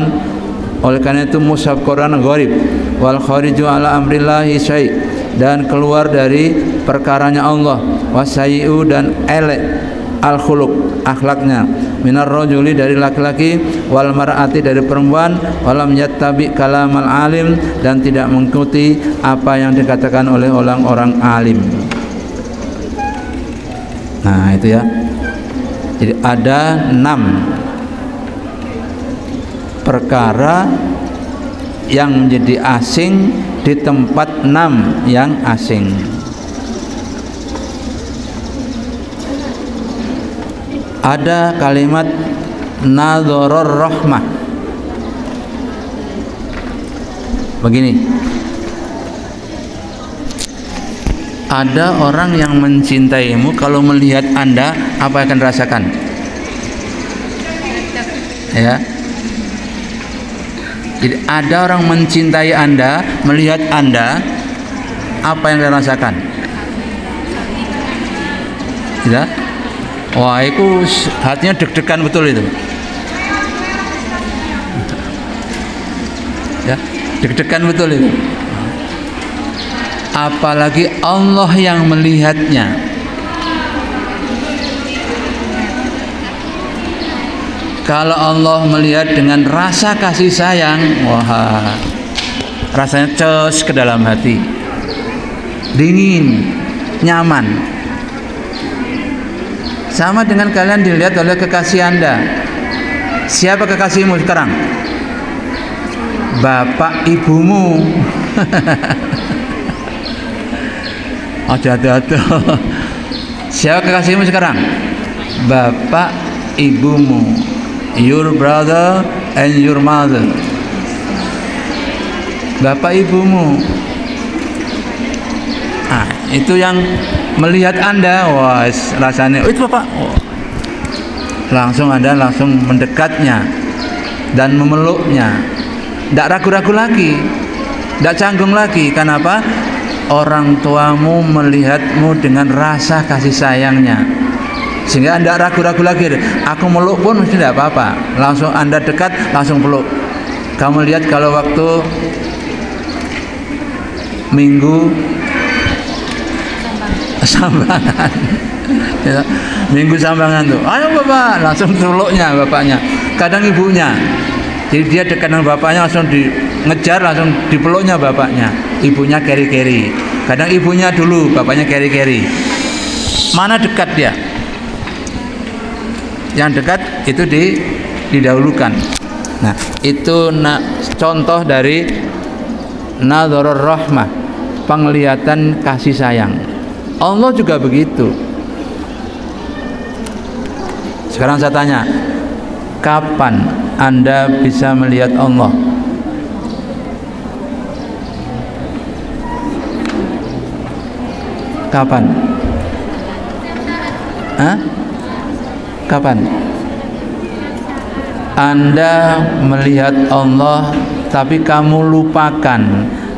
oleh karena itu mushaf Quran gharib, wal khariju ala amrillahi syai', dan keluar dari perkaranya Allah, wasai'u, dan elek al-khuluq, akhlaknya, minar rajuli, dari laki-laki, wal mar'ati, dari perempuan, walam yattabi kalamal alim, dan tidak mengikuti apa yang dikatakan oleh orang-orang alim. Nah itu ya, jadi ada 6 perkara yang menjadi asing di tempat 6 yang asing. Ada kalimat nadhurur rahmah begini, ada orang yang mencintaimu, kalau melihat Anda apa yang akan rasakan? Ya, jadi ada orang mencintai Anda, melihat Anda, apa yang Anda rasakan? Ya, wah itu hatinya deg-degan betul itu. Ya, deg-degan betul itu. Apalagi Allah yang melihatnya. Kalau Allah melihat dengan rasa kasih sayang, wah, rasanya cos ke dalam hati, dingin, nyaman. Sama dengan kalian dilihat oleh kekasih Anda. Siapa kekasihmu sekarang? Bapak ibumu. Aduh. Siapa kekasihmu sekarang? Bapak ibumu. Your brother and your mother. Bapak ibumu. Nah, itu yang melihat Anda, wah rasanya itu Bapak, langsung Anda langsung mendekatnya dan memeluknya, tidak ragu-ragu lagi, tidak canggung lagi. Kenapa? Orang tuamu melihatmu dengan rasa kasih sayangnya, sehingga Anda ragu-ragu lagi. Aku meluk pun tidak apa-apa, langsung Anda dekat, langsung peluk. Kamu lihat kalau waktu Minggu Sambangan, ya, Minggu Sambangan tuh, ayo Bapak, langsung peluknya bapaknya, kadang ibunya. Jadi dia dekat dengan bapaknya, langsung ngejar, langsung dipeluknya bapaknya. Ibunya keri-keri, kadang ibunya dulu, bapaknya keri-keri. Mana dekat dia? Yang dekat itu didahulukan. Nah itu contoh dari nadhurur rahmah, penglihatan kasih sayang. Allah juga begitu. Sekarang saya tanya, kapan Anda bisa melihat Allah? Kapan? Hah? Kapan? Anda melihat Allah tapi kamu lupakan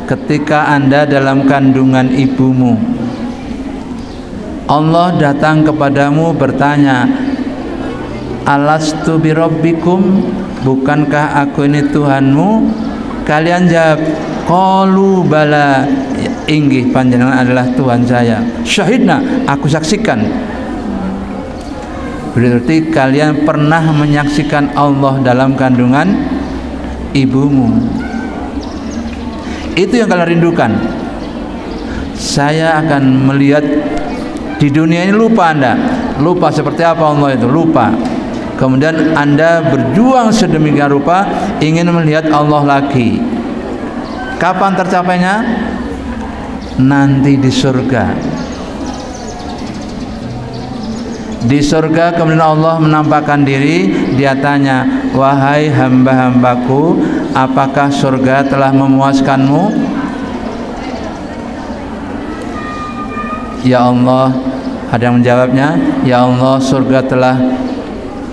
ketika Anda dalam kandungan ibumu. Allah datang kepadamu bertanya, alastu birabbikum, bukankah aku ini Tuhanmu? Kalian jawab, qalu bala, inggih panjenengan adalah Tuhan saya. Syahidna, aku saksikan. berarti kalian pernah menyaksikan Allah dalam kandungan ibumu. Itu yang kalian rindukan. Saya akan melihat di dunia ini, lupa Anda, lupa seperti apa Allah itu, lupa. Kemudian Anda berjuang sedemikian rupa ingin melihat Allah lagi. Kapan tercapainya? Nanti di surga. Di surga kemudian Allah menampakkan diri, dia tanya, wahai hamba-hambaku, apakah surga telah memuaskanmu? Ya Allah, ada yang menjawabnya, ya Allah, surga telah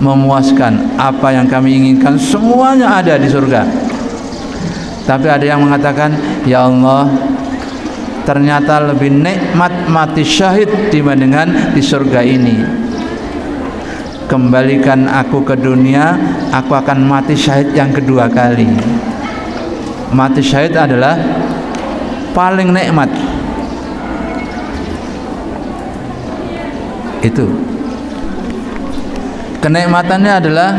memuaskan. Apa yang kami inginkan semuanya ada di surga. Tapi ada yang mengatakan, ya Allah, ternyata lebih nikmat mati syahid dibandingkan di surga ini. Kembalikan aku ke dunia, aku akan mati syahid yang kedua kali. Mati syahid adalah paling nikmat. Itu kenikmatannya adalah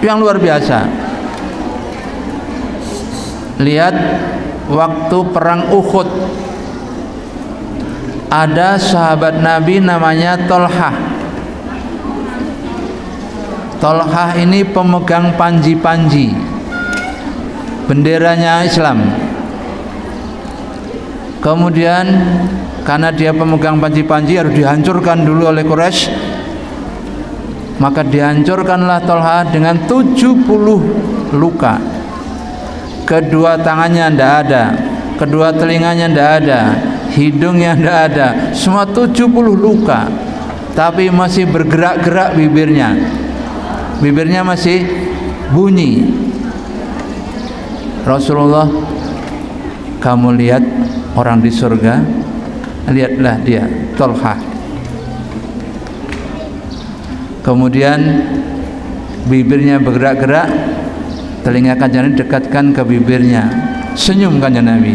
yang luar biasa. Lihat waktu perang Uhud, ada sahabat Nabi namanya Tolhah. Tolhah ini pemegang panji-panji, benderanya Islam. Kemudian karena dia pemegang panji-panji harus dihancurkan dulu oleh Quraisy, maka dihancurkanlah Tolhah dengan 70 luka. Kedua tangannya tidak ada, kedua telinganya tidak ada, hidungnya tidak ada, semua 70 luka. Tapi masih bergerak-gerak bibirnya, bibirnya masih bunyi. Rasulullah, kamu lihat orang di surga, lihatlah dia, Tolhah. Kemudian bibirnya bergerak-gerak, telinga kanjeng dekatkan ke bibirnya, senyum kanjeng Nabi,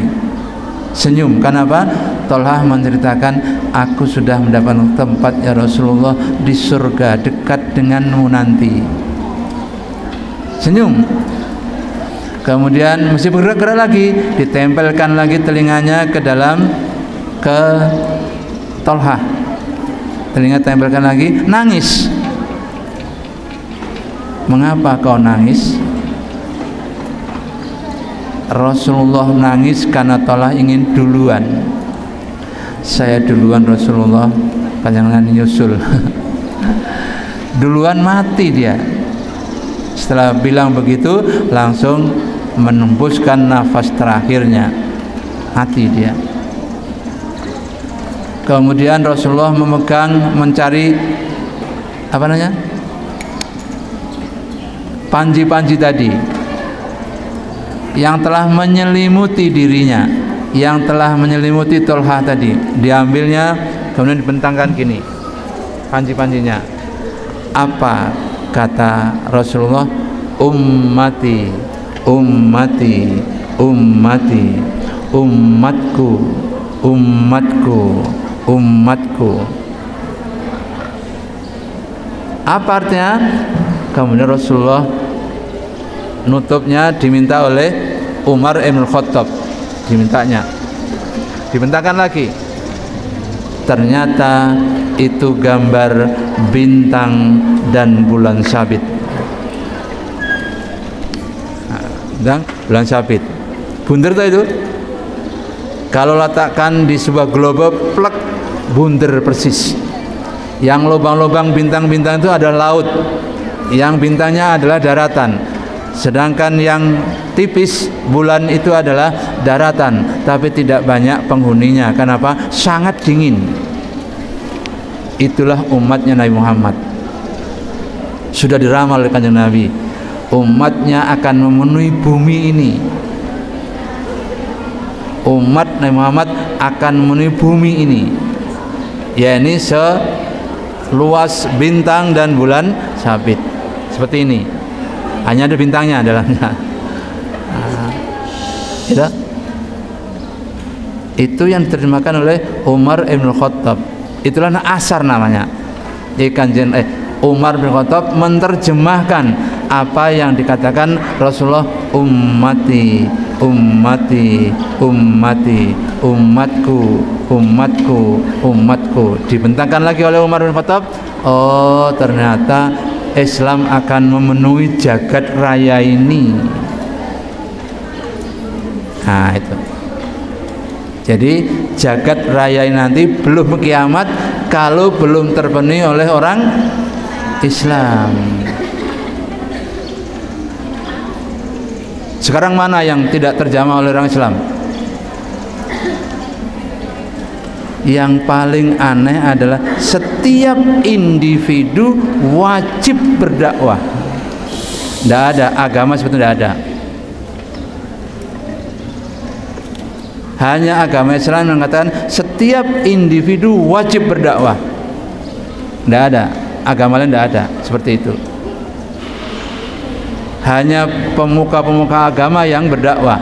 senyum. Kenapa? Tolhah menceritakan, aku sudah mendapat tempat ya Rasulullah di surga dekat denganmu nanti. Senyum. Kemudian masih bergerak-gerak lagi, ditempelkan lagi telinganya ke dalam, ke Tolhah, telinga tempelkan lagi, nangis. Mengapa kau nangis? Rasulullah nangis karena Tolhah ingin duluan. Saya duluan Rasulullah, jangan nyusul. Duluan mati dia. Setelah bilang begitu, langsung menembuskan nafas terakhirnya, mati dia. Kemudian Rasulullah memegang, mencari apa namanya, panji-panji tadi yang telah menyelimuti dirinya, yang telah menyelimuti Tolhah tadi. Diambilnya, kemudian dibentangkan gini panji-panjinya. Apa kata Rasulullah? Ummati, ummati, ummati, ummatku, ummatku, ummatku. Apa artinya? Kemudian Rasulullah nutupnya diminta oleh Umar Ibn Khattab, dimintanya, dibentangkan lagi. Ternyata itu gambar bintang dan bulan sabit. Dan bulan sabit, bunder tuh itu. Kalau letakkan di sebuah globe, plek, bunder persis. Yang lubang-lubang bintang-bintang itu adalah laut, yang bintangnya adalah daratan. Sedangkan yang tipis bulan itu adalah daratan, tapi tidak banyak penghuninya. Kenapa? Sangat dingin. Itulah umatnya Nabi Muhammad. Sudah diramal oleh kanjeng Nabi, umatnya akan memenuhi bumi ini. Umat Nabi Muhammad akan memenuhi bumi ini, yakni seluas bintang dan bulan sabit. Seperti ini, hanya ada bintangnya dalamnya. Itu yang diterjemahkan oleh Umar Ibn Khattab. Itulah asar namanya. Umar bin Khattab menerjemahkan apa yang dikatakan Rasulullah, ummati, ummati, ummati, umatku, umatku, umatku. Dibentangkan lagi oleh Umar bin Khattab, oh ternyata Islam akan memenuhi jagat raya ini. Nah itu. Jadi jagat raya nanti belum kiamat kalau belum terpenuhi oleh orang Islam. Sekarang mana yang tidak terjamah oleh orang Islam? Yang paling aneh adalah setiap individu wajib berdakwah. Tidak ada agama seperti tidak ada. Hanya agama Islam mengatakan setiap individu wajib berdakwah. Tidak ada agama lain, tidak ada seperti itu. Hanya pemuka-pemuka agama yang berdakwah.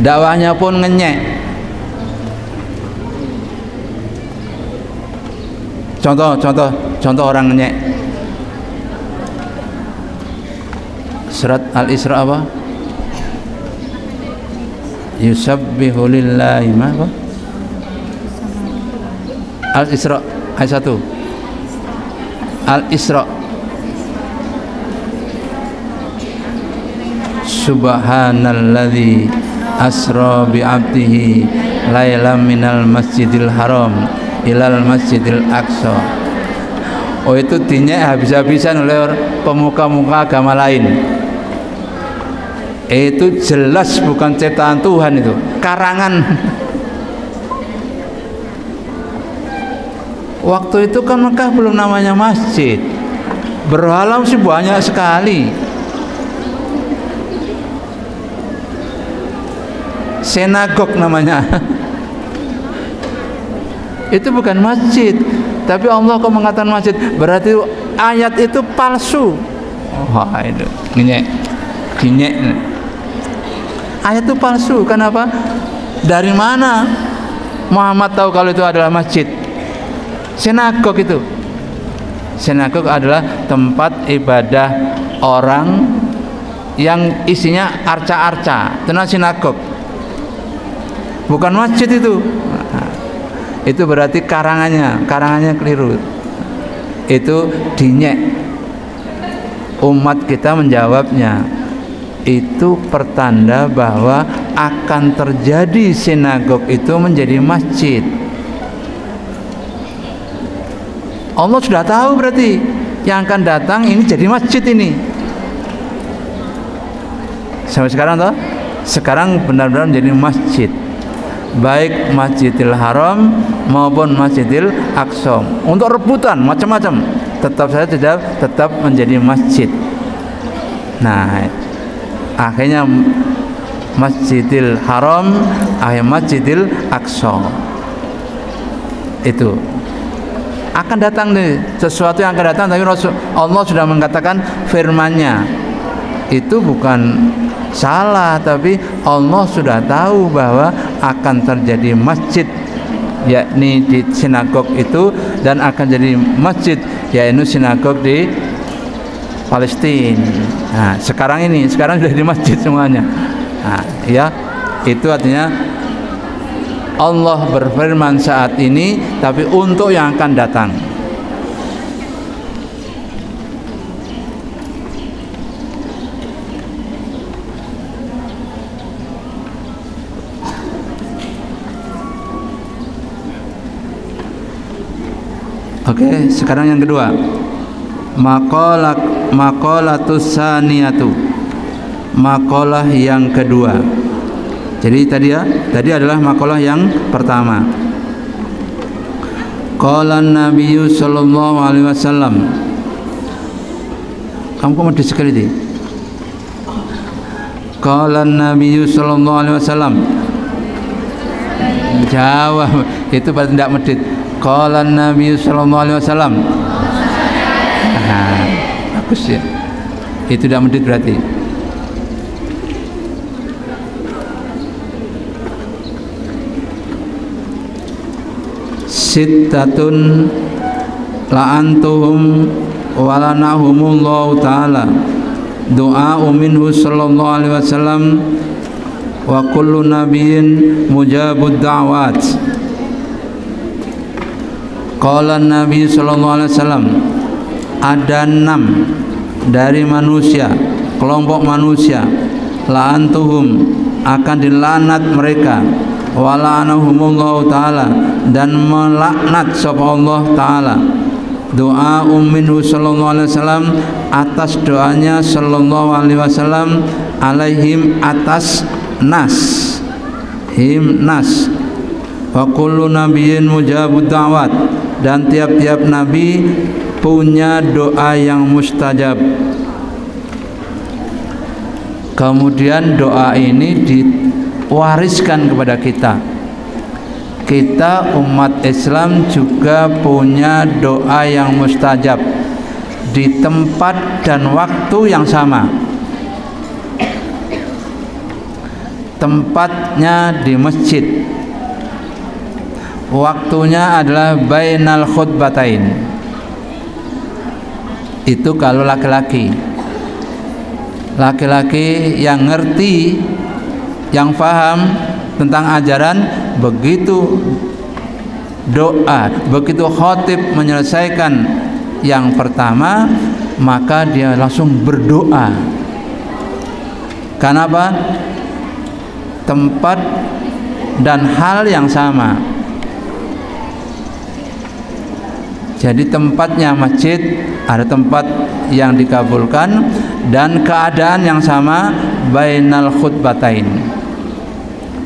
Dakwahnya pun ngenyek. Contoh orang ngenyek. Surat Al-Isra apa? Yusabbihu lillahi ma apa? Al-Isra ayat 1. Al-Isra. Subhanalladzi asra bi'abdihi lailam minal masjidil haram ilal masjidil aqsa. Oh itu dinyek habis-habisan oleh pemuka-pemuka agama lain. Itu jelas bukan ciptaan Tuhan, itu karangan. Waktu itu kan Mekah belum namanya masjid, berhala sih banyak sekali. Sinagog namanya. Itu bukan masjid, tapi Allah kok mengatakan masjid, berarti ayat itu palsu. Wah itu ginyek. Ayat itu palsu. Kenapa? Dari mana Muhammad tahu kalau itu adalah masjid? Sinagog itu. Sinagog adalah tempat ibadah orang yang isinya arca-arca. Itu namanya sinagog. Bukan masjid itu. Itu berarti karangannya keliru. Itu dinyek. Umat kita menjawabnya, itu pertanda bahwa akan terjadi sinagog itu menjadi masjid. Allah sudah tahu berarti yang akan datang ini jadi masjid ini. Sampai sekarang toh? Sekarang benar-benar menjadi masjid. Baik Masjidil Haram maupun Masjidil Aqsa. Untuk rebutan macam-macam, tetap saja tetap menjadi masjid. Nah, akhirnya Masjidil Haram, akhirnya Masjidil Aqsa. Itu akan datang nih, sesuatu yang akan datang, tapi Allah sudah mengatakan firman-Nya. Itu bukan salah, tapi Allah sudah tahu bahwa akan terjadi masjid, yakni di sinagog itu, dan akan jadi masjid, yaitu sinagog di Palestina. Nah, sekarang sudah di masjid semuanya. Nah, ya, itu artinya Allah berfirman saat ini, tapi untuk yang akan datang. Oke, sekarang yang kedua. Maqalatus saniyatu. Maqalah yang kedua. Jadi tadi adalah maqalah yang pertama. Qala Nabiyyu sallallahu alaihi wasallam. Kamu kok medit sekali deh. Qala Nabiyyu sallallahu alaihi wasallam. Jawab, itu berarti tidak medit. Qala Nabi sallallahu alaihi wasallam. Bagus ya. Itu tidak medit berarti. sittatun la'antuhum walanahumullahu ta'ala doa minhu sallallahu alaihi wasallam wa kullu nabiyyin mujabud da'wat. Qala Nabi sallallahu alaihi wasallam, ada 6 dari manusia, kelompok manusia, la'antuhum akan dilaknat mereka, wala'anahumullahu ta'ala dan melaknat sapa Allah ta'ala. Doa minhu sallallahu alaihi wasallam atas doanya sallallahu alaihi wasallam alaihim atas nas, him nas. Wa kullu nabiyyin mujabud da'wat, dan tiap-tiap nabi punya doa yang mustajab. Kemudian doa ini diwariskan kepada kita. Kita umat Islam juga punya doa yang mustajab di tempat dan waktu yang sama. Tempatnya di masjid, waktunya adalah bainal khutbatain. Itu kalau laki-laki yang ngerti, yang paham tentang ajaran, begitu doa, begitu khatib menyelesaikan yang pertama, maka dia langsung berdoa. Karena apa? Tempat dan hal yang sama. Jadi tempatnya masjid, ada tempat yang dikabulkan, dan keadaan yang sama bainal khutbatain,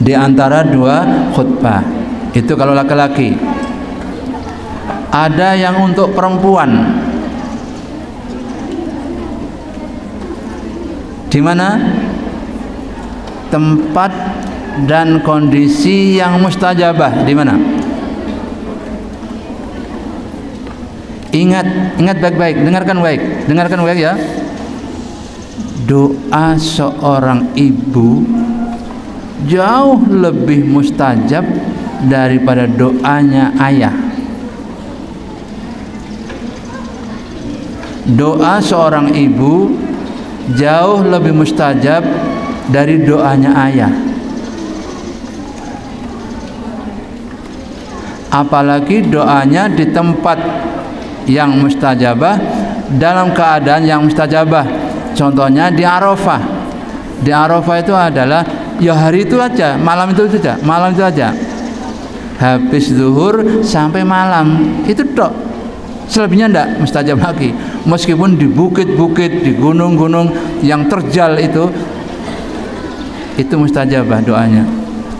di antara 2 khutbah. Itu kalau laki-laki. Ada yang untuk perempuan. Di mana? Tempat dan kondisi yang mustajabah di mana? Ingat baik-baik, dengarkan baik ya. Doa seorang ibu jauh lebih mustajab daripada doanya ayah. Doa seorang ibu jauh lebih mustajab dari doanya ayah. Apalagi doanya di tempat yang mustajabah, dalam keadaan yang mustajabah. Contohnya di Arafah. Di Arafah itu adalah ya hari itu aja, malam itu aja. Habis zuhur sampai malam itu tok. Selebihnya enggak mustajab lagi. Meskipun di bukit-bukit, di gunung-gunung yang terjal itu mustajabah doanya.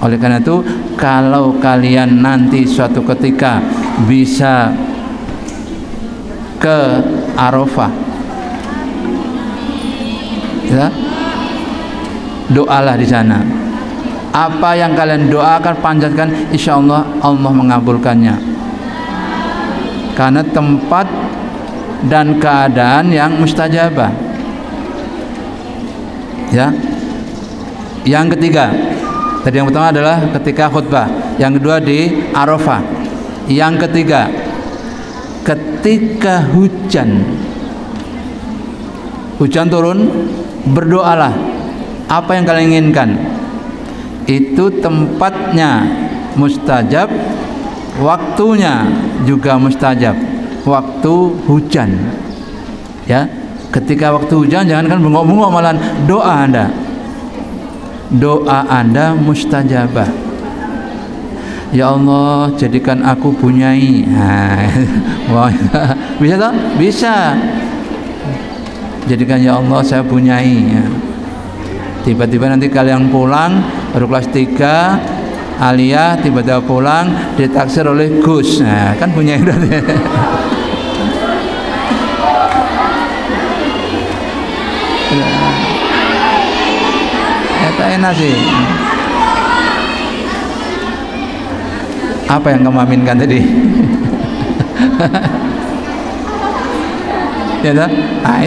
Oleh karena itu, kalau kalian nanti suatu ketika bisa ke Arafah, ya, doalah di sana. Apa yang kalian doakan, panjatkan, insya Allah Allah mengabulkannya. Karena tempat dan keadaan yang mustajabah. Ya. Yang ketiga, tadi yang pertama adalah ketika khutbah, yang kedua di Arafah, yang ketiga ketika hujan turun, berdoalah apa yang kalian inginkan. Itu tempatnya mustajab, waktunya juga mustajab. Waktu hujan, ya, ketika waktu hujan jangankan bengok-bengok, malah doa anda mustajabah. Ya Allah, jadikan aku bunyai. Bisa tak? Bisa. Jadikan ya Allah saya bunyai. Ya. Tiba-tiba nanti kalian pulang baru kelas 3 aliyah, tiba-tiba pulang ditaksir oleh Gus. Nah, kan bunyai berarti. Tak enak sih. Apa yang kamu aminkan tadi? Ya tak?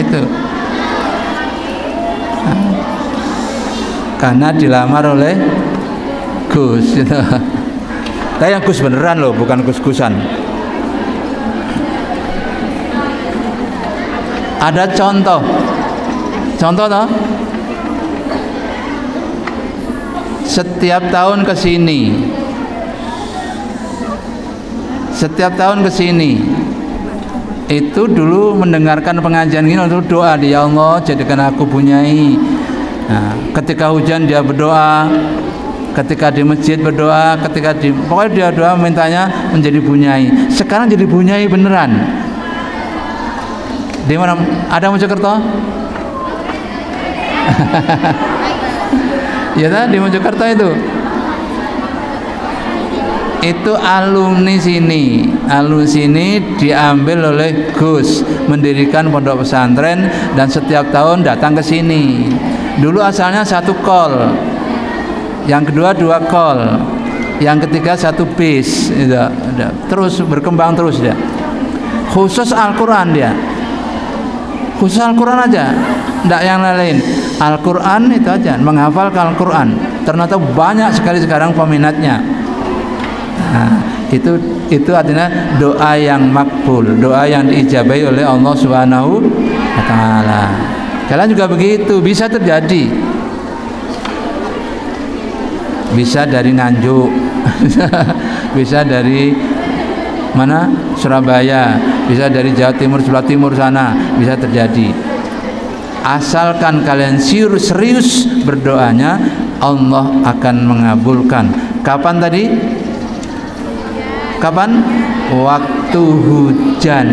Itu. Karena dilamar oleh Gus. Gitu. Kayak Gus beneran loh, bukan Gus-Gusan. Ada contoh toh? Setiap tahun ke sini itu dulu mendengarkan pengajian ini untuk doa, ya Allah jadikan aku bunyai. Nah, ketika hujan dia berdoa, ketika di masjid berdoa, pokoknya dia doa mintanya menjadi bunyai. Sekarang jadi bunyai beneran. Di mana? Ada Mojokerto? Ya tadi di Mojokerto itu. Itu alumni sini diambil oleh Gus, mendirikan pondok pesantren dan setiap tahun datang ke sini. Dulu asalnya 1 kol, yang kedua 2 kol, yang ketiga 1 bis, terus berkembang terus dia. Khusus Al-Quran dia, khusus Al-Quran aja, tidak yang lain. Al-Quran itu aja, menghafalkan Al-Quran. Ternyata banyak sekali sekarang peminatnya. Nah, itu artinya doa yang makbul, doa yang diijabahi oleh Allah Subhanahu wa taala. Kalian juga begitu, bisa terjadi. Bisa dari Nganjuk, bisa dari mana? Surabaya, bisa dari Jawa Timur, sebelah timur sana, bisa terjadi. Asalkan kalian serius berdoanya, Allah akan mengabulkan. Kapan tadi? Kapan? Waktu hujan.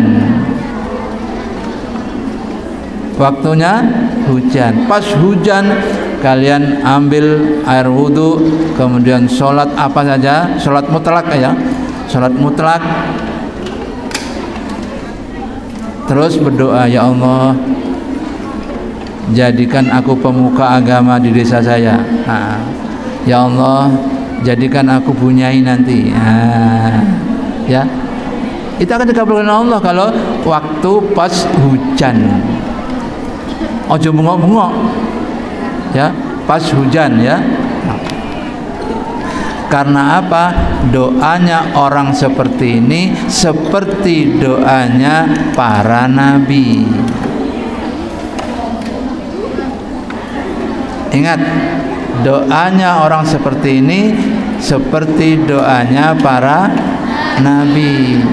Waktunya hujan. Pas hujan kalian ambil air wudhu, kemudian sholat apa saja, sholat mutlak ya, sholat mutlak. Terus berdoa, ya Allah jadikan aku pemuka agama di desa saya. Nah, ya Allah jadikan aku bunyai nanti. Nah, ya, itu akan dikabulkan Allah kalau waktu pas hujan. Ojo bengok-bengok, ya, pas hujan ya. Karena apa? Doanya orang seperti ini seperti doanya para nabi. Ingat, doanya orang seperti ini seperti doanya para nabi.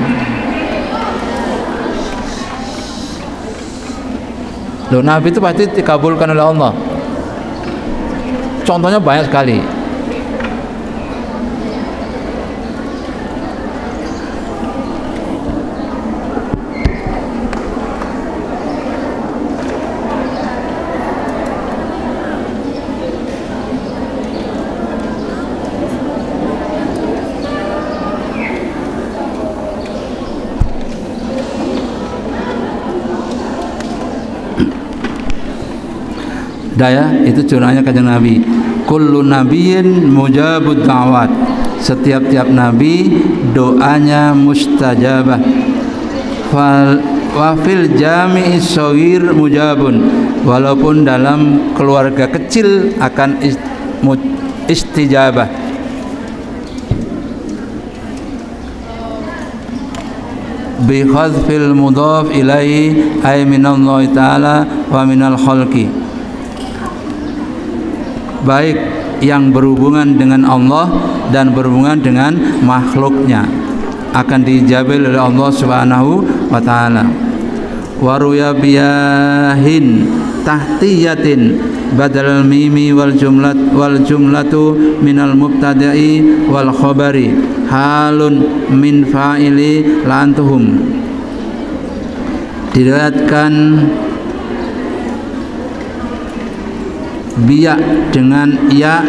Doa nabi itu pasti dikabulkan oleh Allah. Contohnya banyak sekali. Daya itu curahnya kanjeng Nabi. Kullu nabiyyin mujabud da'wat. Setiap nabi doanya mustajabah. Wa fil jami'is shaghir mujabun. Walaupun dalam keluarga kecil akan istijabah. Bi khadfil mudhaf ilaihi ay minallahi ta'ala wa minal khalqi. Baik yang berhubungan dengan Allah dan berhubungan dengan makhluknya akan diijabah oleh Allah Subhanahu wa taala. Wa ruya biyahin tahtiyatin badal mimi wal jumlatu minal mubtada'i wal khabari halun min fa'ili lantuhum. Diriwayatkan biya dengan ya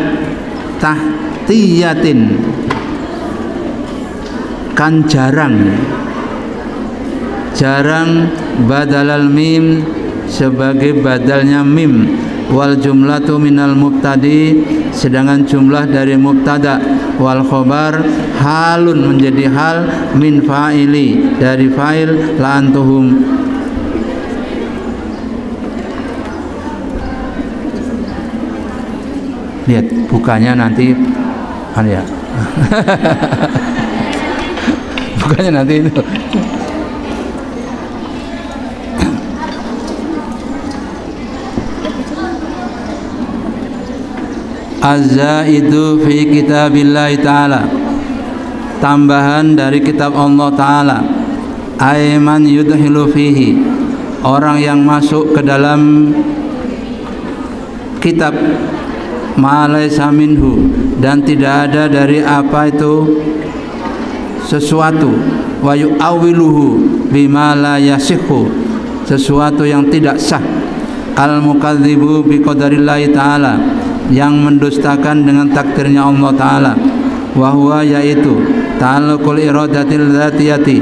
tahtiyatin, kan jarang badalal mim sebagai badalnya mim, wal jumlatu minal mubtadi sedangkan jumlah dari mubtada, wal khobar halun menjadi hal min fa'ili dari fa'il la antuhum. Lihat bukanya nanti ya. Bukannya nanti itu. Az-zaidu fi kitabillahi ta'ala, tambahan dari kitab Allah Ta'ala. Aiman yudhilu fihi, orang yang masuk ke dalam kitab ma laysa minhu, dan tidak ada dari apa itu sesuatu, wa yu'awiluhu bima la yasihhu, sesuatu yang tidak sah. Al-mukadzibu bi qadarillahi ta'ala, yang mendustakan dengan takdirnya Allah Ta'ala. Wahwa yaitu ta'alluqul iradatil dzatiyati,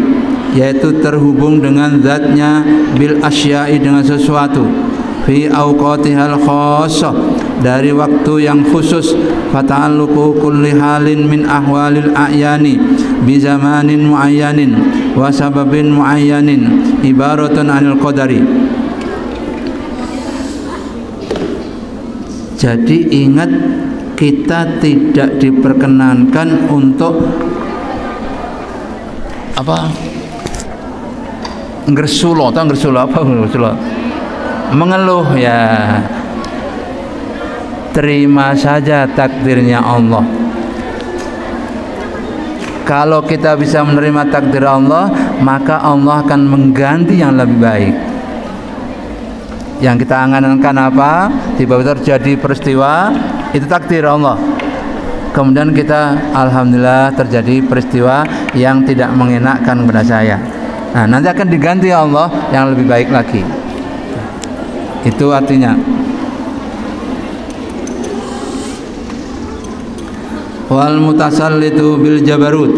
yaitu terhubung dengan zatnya, bil asya'i dengan sesuatu, fi awqatihal khassah, dari waktu yang khusus. Fata'alluqu kulli halin min ahwalil a'yani bi zamanin muayyanin wa sababin muayyanin ibaratun anil qadari. Jadi ingat, kita tidak diperkenankan untuk apa? Ngersulo, atau ngersulo apa? Ngersulo, mengeluh ya. Terima saja takdirnya Allah. Kalau kita bisa menerima takdir Allah, maka Allah akan mengganti yang lebih baik. Yang kita angan-angan apa? Tiba-tiba terjadi peristiwa, itu takdir Allah. Kemudian kita alhamdulillah terjadi peristiwa yang tidak mengenakkan kepada saya. Nah, nanti akan diganti Allah yang lebih baik lagi. Itu artinya. Wal mutasallitu bil jabarut,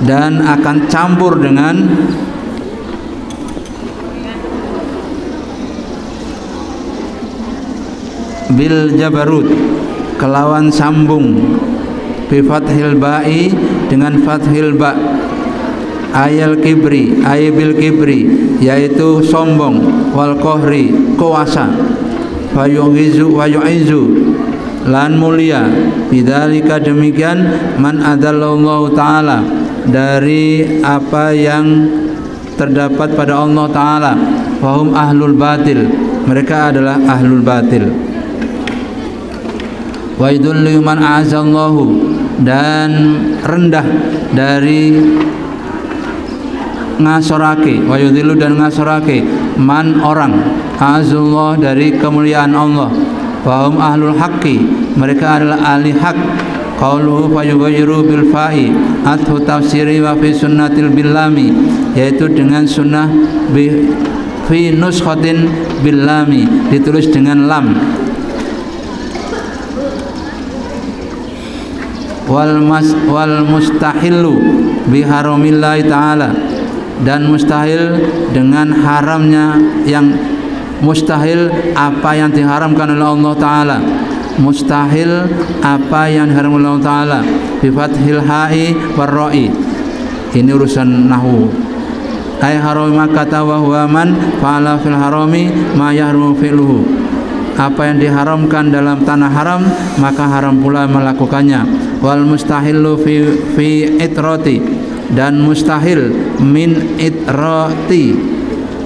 dan akan campur dengan bil jabarut, kelawan sambung, bi fathil ba'i, dengan fathil ba, ayal kibri, bil kibri, yaitu sombong, wal kohri, kuasa, wa yu'izu, lan mulia, bidzalika, demikian, man adallallahu ta'ala, dari apa yang terdapat pada Allah Ta'ala. Wahum ahlul batil, mereka adalah ahlul batil. Wa idullu man a'azallahu, dan rendah dari ngasorake, wa yudhillu, dan ngasorake, man orang, a'azullah, dari kemuliaan Allah. Wahum ahlul haqqi, mereka adalah ahli hak. Qauluhu fayughayyiru bil fa'i, athu tafsiri wa fi sunnatil billami, yaitu dengan sunnah fi nuskhatin billami, ditulis dengan lam. Wal mustahillu biharamillahi ta'ala, dan mustahil dengan haramnya, yang mustahil apa yang diharamkan oleh Allah Ta'ala, mustahil apa yang diharamkan oleh Allah Ta'ala, bi fathil ha'i warra'i. Ini urusan nahwu. Ay harama kata wa huwa man fa'ala fil harami ma yahrumu fi'luhu, apa yang diharamkan dalam tanah haram, maka haram pula melakukannya. Wal mustahillu fi itrati, dan mustahil min itrati,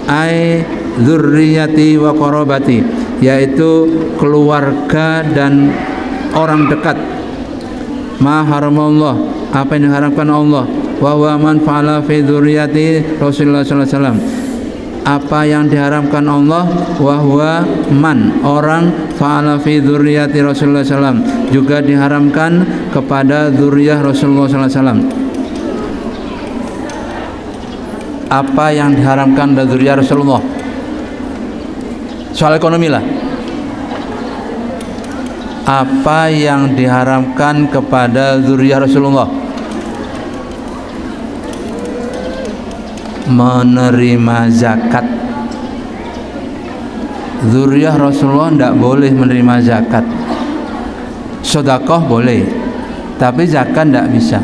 ay dzurriyyati wa qarabati, yaitu keluarga dan orang dekat. Ma haramallah, apa yang diharamkan Allah. Wa huwa man fa'ala fi dzurriyyati Rasulullah sallallahu alaihi wasallam, apa yang diharamkan Allah. Wa huwa man, orang, fa'ala fi dzurriyyati Rasulullah sallallahu alaihi wasallam, juga diharamkan kepada dzurriyyah Rasulullah sallallahu alaihi wasallam. Apa yang diharamkan dari dzurriyyah Rasulullah? Soal ekonomi lah. Apa yang diharamkan kepada dzurriyyah Rasulullah? Menerima zakat. Dzurriyyah Rasulullah tidak boleh menerima zakat. Sedekah boleh, tapi zakat tidak bisa.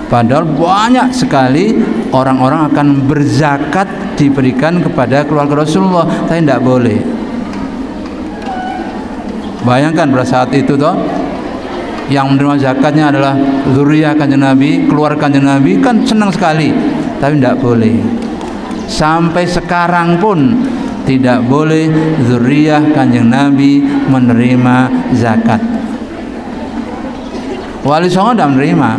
Padahal banyak sekali orang-orang akan berzakat diberikan kepada keluarga Rasulullah, tapi tidak boleh. Bayangkan pada saat itu toh, yang menerima zakatnya adalah zuriyah Kanjeng Nabi, keluarga Kanjeng Nabi, kan senang sekali. Tapi tidak boleh. Sampai sekarang pun tidak boleh zuriyah Kanjeng Nabi menerima zakat. Wali Songo tidak menerima.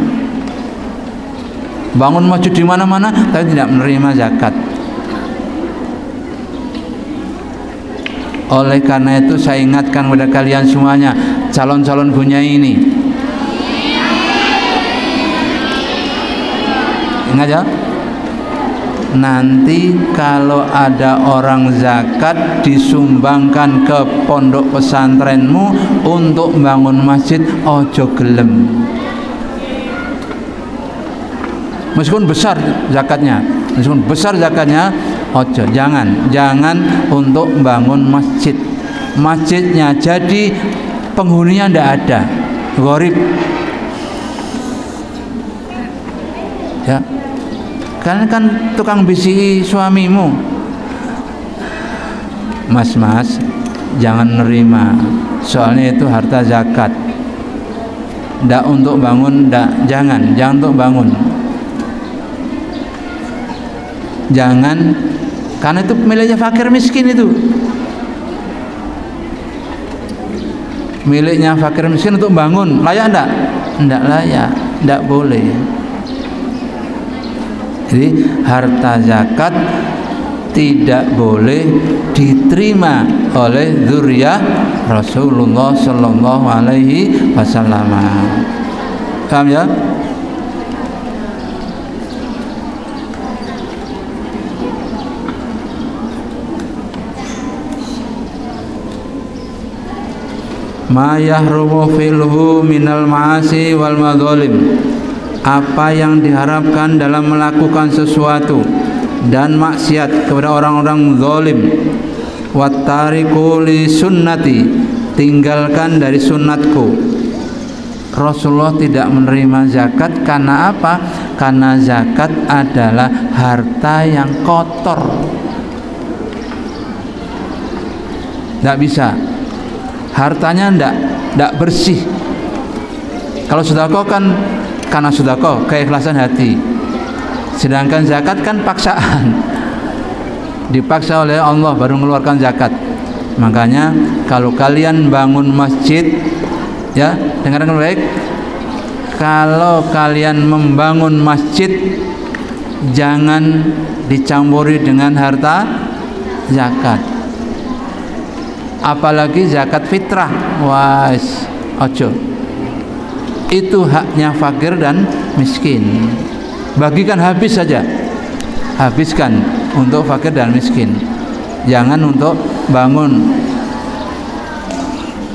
Bangun masjid di mana-mana tapi tidak menerima zakat. Oleh karena itu saya ingatkan kepada kalian semuanya, calon-calon bunyai ini, ingat ya, nanti kalau ada orang zakat disumbangkan ke pondok pesantrenmu untuk bangun masjid, ojo gelem. Meskipun besar zakatnya, ojo, jangan untuk bangun masjid. Masjidnya jadi penghuninya ndak ada, gharib. Ya. Karena kan tukang bisi suamimu. Mas, jangan nerima. Soalnya itu harta zakat. Ndak untuk bangun, jangan untuk bangun. Jangan, karena itu miliknya fakir miskin itu. Miliknya fakir miskin untuk bangun, layak enggak? Enggak layak, enggak boleh. Jadi harta zakat tidak boleh diterima oleh zuriyah Rasulullah Sallallahu Alaihi Wasallam. Paham ya? Ma yahrumu filhu minal ma'asi wal madzalim, apa yang diharapkan dalam melakukan sesuatu dan maksiat kepada orang-orang zalim. Wattariku li sunnati, tinggalkan dari sunnatku. Rasulullah tidak menerima zakat karena apa? Karena zakat adalah harta yang kotor, tidak bisa. Hartanya ndak bersih. Kalau sedekah kan karena sedekah keikhlasan hati. Sedangkan zakat kan paksaan. Dipaksa oleh Allah baru mengeluarkan zakat. Makanya kalau kalian bangun masjid, ya, dengarkan baik. Kalau kalian membangun masjid, jangan dicampuri dengan harta zakat. Apalagi zakat fitrah, wais, ojo. Itu haknya fakir dan miskin. Bagikan habis saja, habiskan untuk fakir dan miskin. Jangan untuk bangun.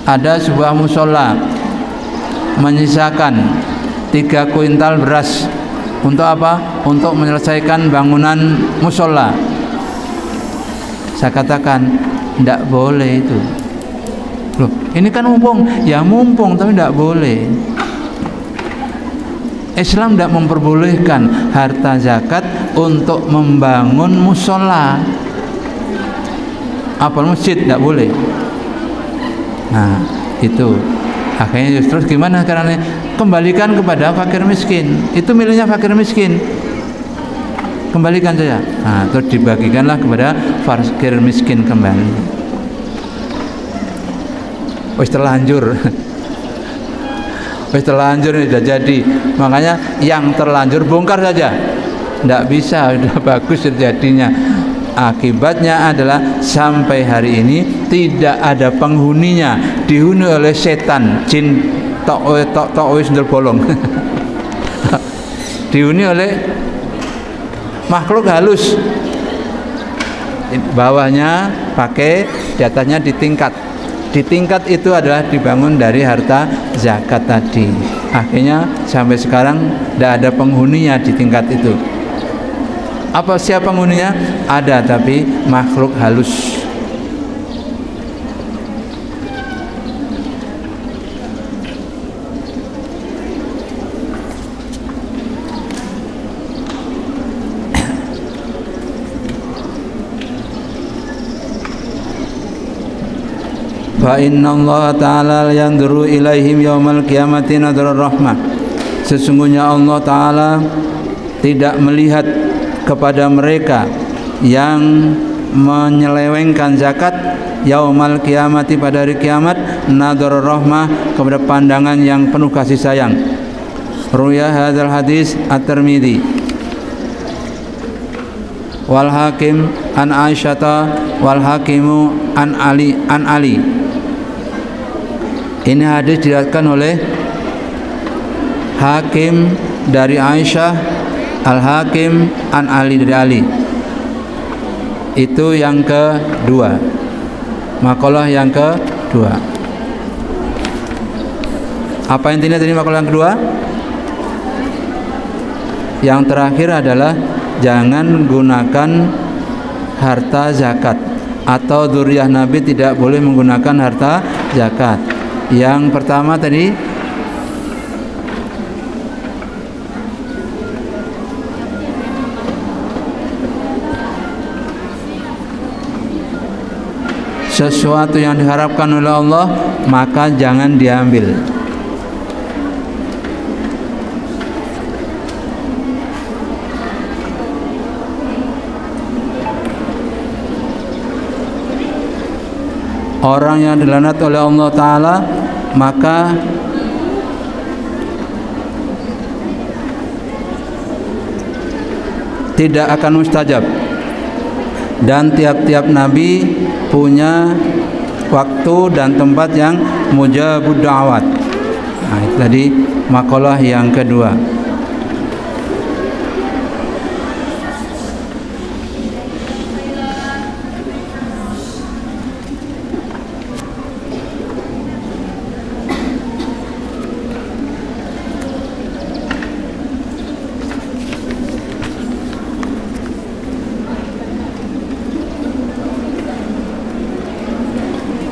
Ada sebuah musola menyisakan 3 kuintal beras. Untuk apa? Untuk menyelesaikan bangunan musola. Saya katakan tidak boleh itu. Loh, ini kan mumpung, ya mumpung, tapi tidak boleh. Islam tidak memperbolehkan harta zakat untuk membangun musola. Apa masjid tidak boleh. Nah, itu. Akhirnya justru gimana caranya? Kembalikan kepada fakir miskin. Itu miliknya fakir miskin. Kembalikan saja. Nah, terus dibagikanlah kepada fakir miskin kembali. Wis terlanjur. Wis terlanjur ini sudah jadi. Makanya yang terlanjur bongkar saja. Tidak bisa, sudah bagus jadinya. Akibatnya adalah sampai hari ini tidak ada penghuninya, dihuni oleh setan, jin tok wis ndel bolong. Dihuni oleh makhluk halus. Bawahnya pakai, di atasnya ditingkat. Ditingkat itu adalah dibangun dari harta zakat tadi. Akhirnya sampai sekarang tidak ada penghuninya di tingkat itu. Apa siapa penghuninya? Ada, tapi makhluk halus. fa innallaha ta'ala yanzuru ilaihim yaumal qiyamati nadhar rahmah. Sesungguhnya Allah Ta'ala tidak melihat kepada mereka yang menyelewengkan zakat yaumal qiyamati pada hari kiamat nadhar rahmah, kepada pandangan yang penuh kasih sayang. Ruya hadzal hadis at-Tirmidzi wal Hakim an Aisyata wal Hakimu an Ali. Ini hadis diriwayatkan oleh Hakim dari Aisyah, Al Hakim an Ali dari Ali. Itu yang kedua, makalah yang kedua. Apa intinya tadi makalah yang kedua? Yang terakhir adalah jangan gunakan harta zakat, atau dzurriyyah Nabi tidak boleh menggunakan harta zakat. Yang pertama tadi sesuatu yang diharapkan oleh Allah maka jangan diambil. Orang yang dilaknat oleh Allah Ta'ala maka tidak akan mustajab. Dan tiap-tiap nabi punya waktu dan tempat yang mujabud da'wat. Nah, itu tadi makalah yang kedua.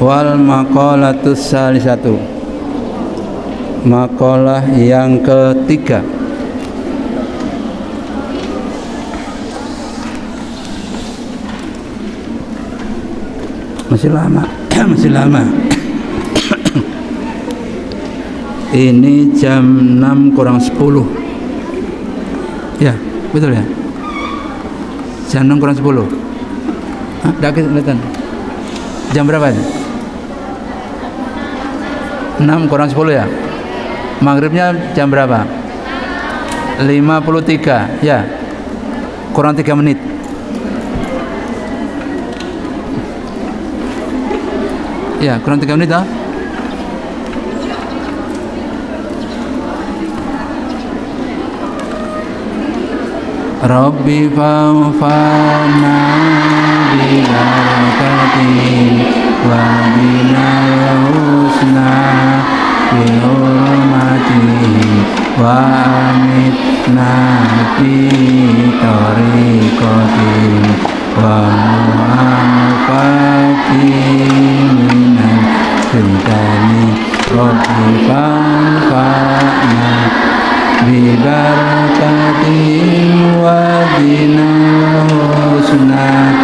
Wal maqalatus salisatu, makalah yang ketiga. Masih lama masih lama. Ini jam 6 kurang 10. Ya, betul ya? Jam 6 kurang 10. Hah? Dah kelihatan. Jam berapa ini? 6 kurang 10 ya. Maghribnya jam berapa? 53 ya. Kurang 3 menit. Ya, kurang 3 menit ah. Rabbi fa'fana bi barakati wa binal husna bi hurmati wa amitna fi tariqati wa mu'afati minal fitani Rabbi fa'fana bi barakatin wa dinal husna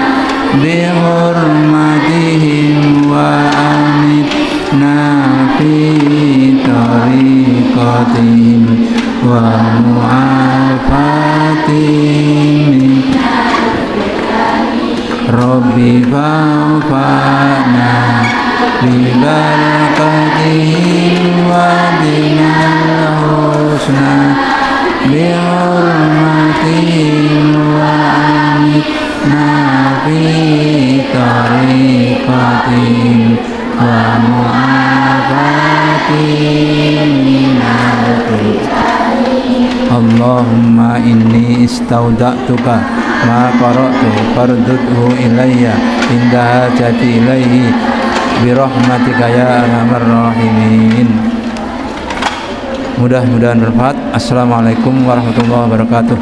bi hurmatihim wa amitna fi tariqatihim wa mu'afatihim Rabbi fa'fana bi barakatin wa dinal husna bi hurmatihim wa amitna fi tariqatihim wa mu'afatihim Allahumma inni istauda'tuka ma qara'tu fardudhu ilayya inda hajati ilayhi birahmatika ya arhamar rahimin. Mudah-mudahan bermanfaat. Assalamualaikum warahmatullahi wabarakatuh.